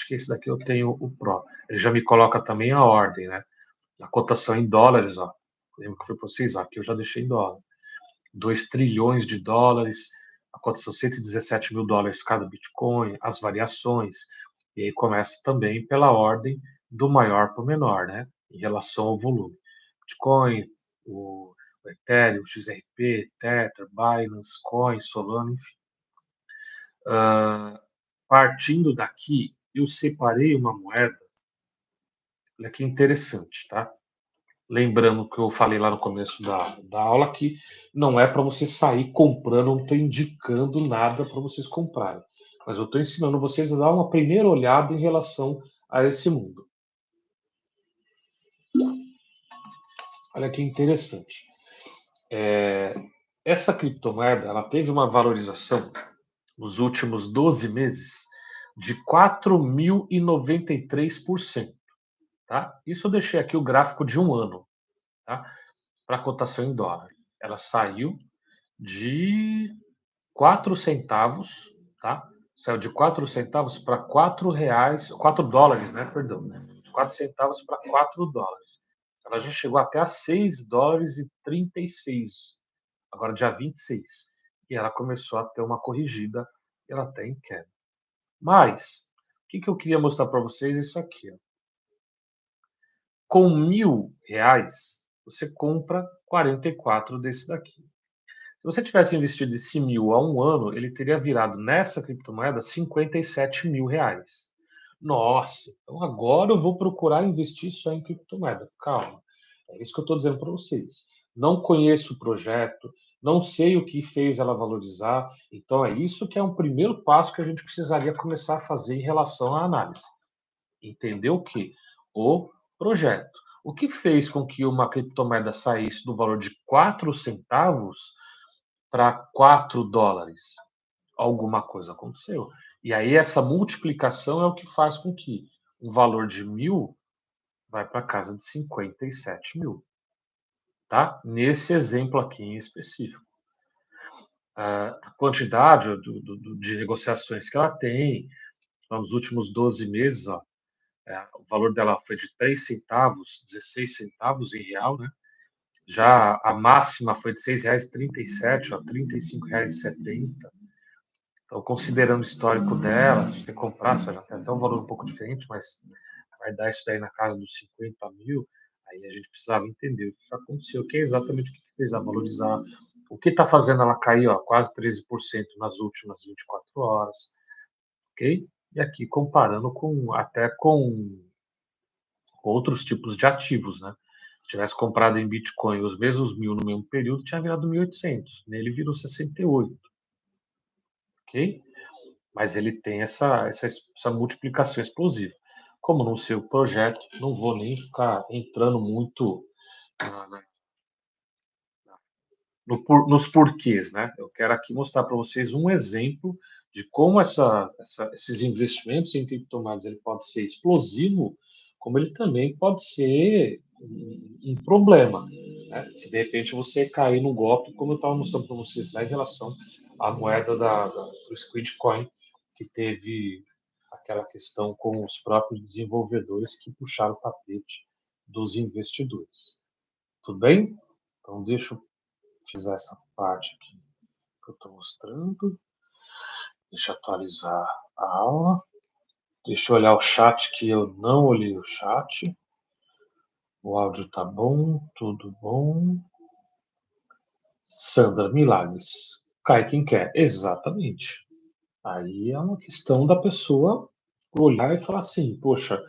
que esse daqui eu tenho o Pro. Ele já me coloca também a ordem, né? A cotação em dólares, ó. Lembra que foi para vocês, ó, aqui eu já deixei em dólar. 2 trilhões de dólares, a cotação $117 mil cada Bitcoin, as variações. E aí começa também pela ordem do maior para o menor, né? Em relação ao volume. Bitcoin, o Ethereum, o XRP, Tether, Binance, Coin, Solana, enfim. Partindo daqui, eu separei uma moeda, olha que interessante, tá? Lembrando que eu falei lá no começo da aula que não é para você sair comprando, não estou indicando nada para vocês comprarem. Mas eu estou ensinando vocês a dar uma primeira olhada em relação a esse mundo. Olha que interessante. Essa criptomoeda ela teve uma valorização nos últimos 12 meses de 4.093%. Tá? Isso eu deixei aqui o gráfico de um ano, tá? Para a cotação em dólar. Ela saiu de 4 centavos, tá? Saiu de 4 centavos para 4 reais, 4 dólares, né? Perdão, de 4 centavos para 4 dólares. Ela já chegou até a 6 dólares e 36, agora dia 26. E ela começou a ter uma corrigida, ela está em queda. Mas, o que eu queria mostrar para vocês é isso aqui. Ó. Com R$ 1.000, você compra 44 desse daqui. Se você tivesse investido esse 1.000 há um ano, ele teria virado nessa criptomoeda R$ 57 mil. Nossa, então agora eu vou procurar investir só em criptomoeda. Calma, é isso que eu estou dizendo para vocês. não conheço o projeto, não sei o que fez ela valorizar. Então, é isso que é um primeiro passo que a gente precisaria começar a fazer em relação à análise. Entender o que? O projeto. O que fez com que uma criptomoeda saísse do valor de 4 centavos para 4 dólares? Alguma coisa aconteceu. E aí essa multiplicação é o que faz com que um valor de 1.000 vai para casa de 57.000, tá? Nesse exemplo aqui em específico. A quantidade de negociações que ela tem, nos últimos 12 meses, ó, o valor dela foi de 3 centavos, 16 centavos em real, né? Já a máxima foi de R$ 6,37, ó, R$ 35,70. Então, considerando o histórico dela, se você comprar, você já tem até um valor um pouco diferente, mas vai dar isso daí na casa dos 50.000. Aí a gente precisava entender o que aconteceu, o que é exatamente o que fez ela valorizar, o que está fazendo ela cair, ó, quase 13% nas últimas 24 horas, ok? E aqui comparando até com outros tipos de ativos, né? Se tivesse comprado em Bitcoin os mesmos 1.000 no mesmo período, tinha virado 1.800. Nele virou 68, ok? Mas ele tem essa multiplicação explosiva. Como no seu projeto, não vou nem ficar entrando muito na, na, nos porquês, né? Eu quero aqui mostrar para vocês um exemplo de como esses investimentos em criptomoedas ele pode ser explosivo, como ele também pode ser um problema, né? Se de repente você cair no golpe, como eu estava mostrando para vocês lá em relação à moeda do Squidcoin, que teve aquela questão com os próprios desenvolvedores que puxaram o tapete dos investidores. Tudo bem? Então, deixa eu fizer essa parte aqui que eu estou mostrando. Deixa eu atualizar a aula. Deixa eu olhar o chat, que eu não olhei o chat. O áudio tá bom, tudo bom. Sandra, milagres. Cai quem quer. Exatamente. Aí é uma questão da pessoa olhar e falar assim, poxa,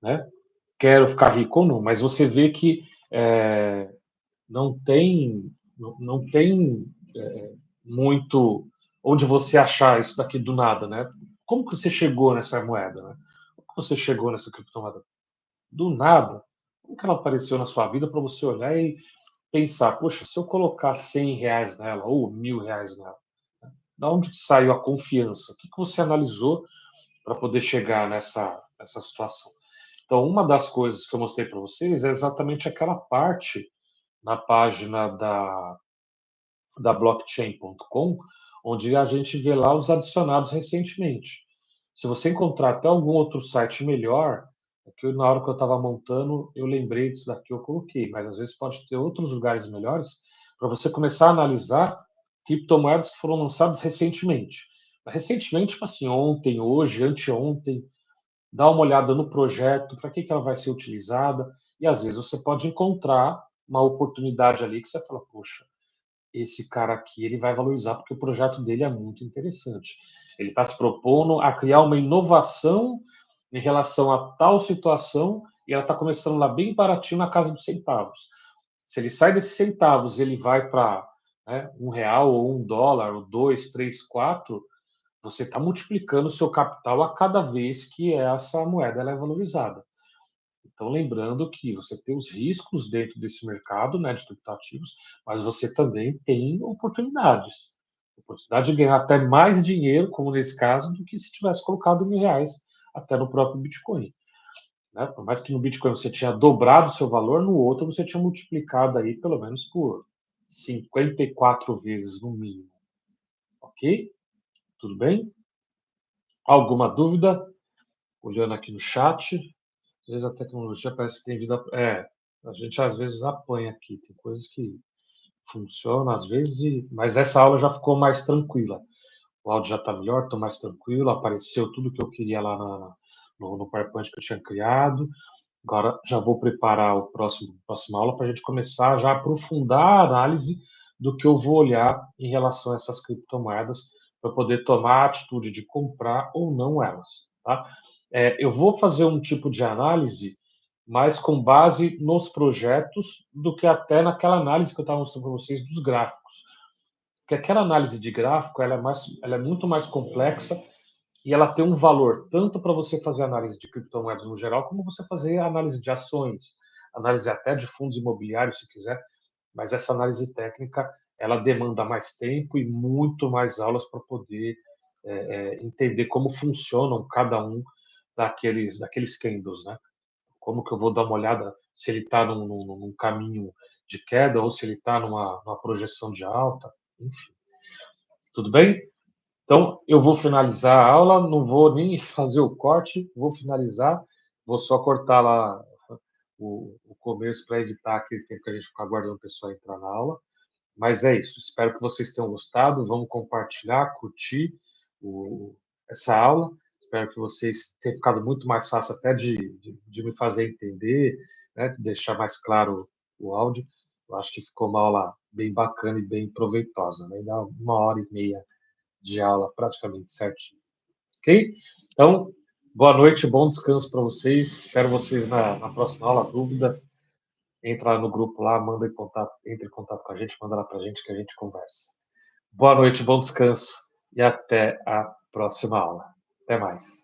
né? Quero ficar rico ou não, mas você vê que não tem, não tem muito onde você achar isso daqui do nada, né? Como que você chegou nessa moeda, né? Como que você chegou nessa criptomoeda? Do nada. Como que ela apareceu na sua vida para você olhar e pensar, poxa, se eu colocar R$ 100 nela ou R$ 1.000 nela, da onde saiu a confiança? O que que você analisou para poder chegar nessa situação? Então, uma das coisas que eu mostrei para vocês é exatamente aquela parte na página da blockchain.com, onde a gente vê lá os adicionados recentemente. Se você encontrar até algum outro site melhor, é que na hora que eu estava montando, eu lembrei disso daqui, eu coloquei, mas às vezes pode ter outros lugares melhores para você começar a analisar criptomoedas que foram lançadas recentemente. Recentemente, tipo assim, ontem, hoje, anteontem, dá uma olhada no projeto, para que ela vai ser utilizada, e às vezes você pode encontrar uma oportunidade ali que você fala, poxa, esse cara aqui ele vai valorizar porque o projeto dele é muito interessante. Ele está se propondo a criar uma inovação em relação a tal situação e ela está começando lá bem baratinho na casa dos centavos. Se ele sai desses centavos, ele vai para, né, R$ 1 ou $1 ou dois, três, quatro, você está multiplicando o seu capital a cada vez que essa moeda ela é valorizada. Então, lembrando que você tem os riscos dentro desse mercado, né, de criptoativos, mas você também tem oportunidades. Oportunidade de ganhar até mais dinheiro, como nesse caso, do que se tivesse colocado R$ 1.000 até no próprio Bitcoin. Né? Por mais que no Bitcoin você tinha dobrado o seu valor, no outro você tinha multiplicado aí pelo menos por 54 vezes no mínimo. Ok? Tudo bem? Alguma dúvida? Olhando aqui no chat. Às vezes a tecnologia parece que tem vida. A gente às vezes apanha aqui. Tem coisas que funcionam às vezes, mas essa aula já ficou mais tranquila. O áudio já está melhor, estou mais tranquilo. Apareceu tudo que eu queria lá no PowerPoint que eu tinha criado. Agora já vou preparar o próxima aula para a gente começar já a aprofundar a análise do que eu vou olhar em relação a essas criptomoedas para poder tomar a atitude de comprar ou não elas. Tá? Eu vou fazer um tipo de análise mais com base nos projetos do que até naquela análise que eu estava mostrando para vocês dos gráficos. Porque aquela análise de gráfico, ela é muito mais complexa e ela tem um valor tanto para você fazer análise de criptomoedas no geral, como você fazer análise de ações, análise até de fundos imobiliários, se quiser. Mas essa análise técnica, ela demanda mais tempo e muito mais aulas para poder entender como funcionam cada um daqueles candles, né? Como que eu vou dar uma olhada se ele está num caminho de queda ou se ele está numa projeção de alta, enfim. Tudo bem? Então, eu vou finalizar a aula, não vou nem fazer o corte, vou finalizar, vou só cortar lá o começo para evitar aquele tempo que a gente fica aguardando o pessoal entrar na aula. Mas é isso, espero que vocês tenham gostado, vamos compartilhar, curtir o, essa aula. Espero que vocês tenham ficado muito mais fácil até de me fazer entender, né, deixar mais claro o áudio. Eu acho que ficou uma aula bem bacana e bem proveitosa, né? Dá 1 hora e meia de aula praticamente certinho, ok? Então, boa noite, bom descanso para vocês. Espero vocês na próxima aula. Dúvidas, entra lá no grupo lá, entre em contato com a gente, manda lá para a gente que a gente conversa. Boa noite, bom descanso e até a próxima aula. Até mais.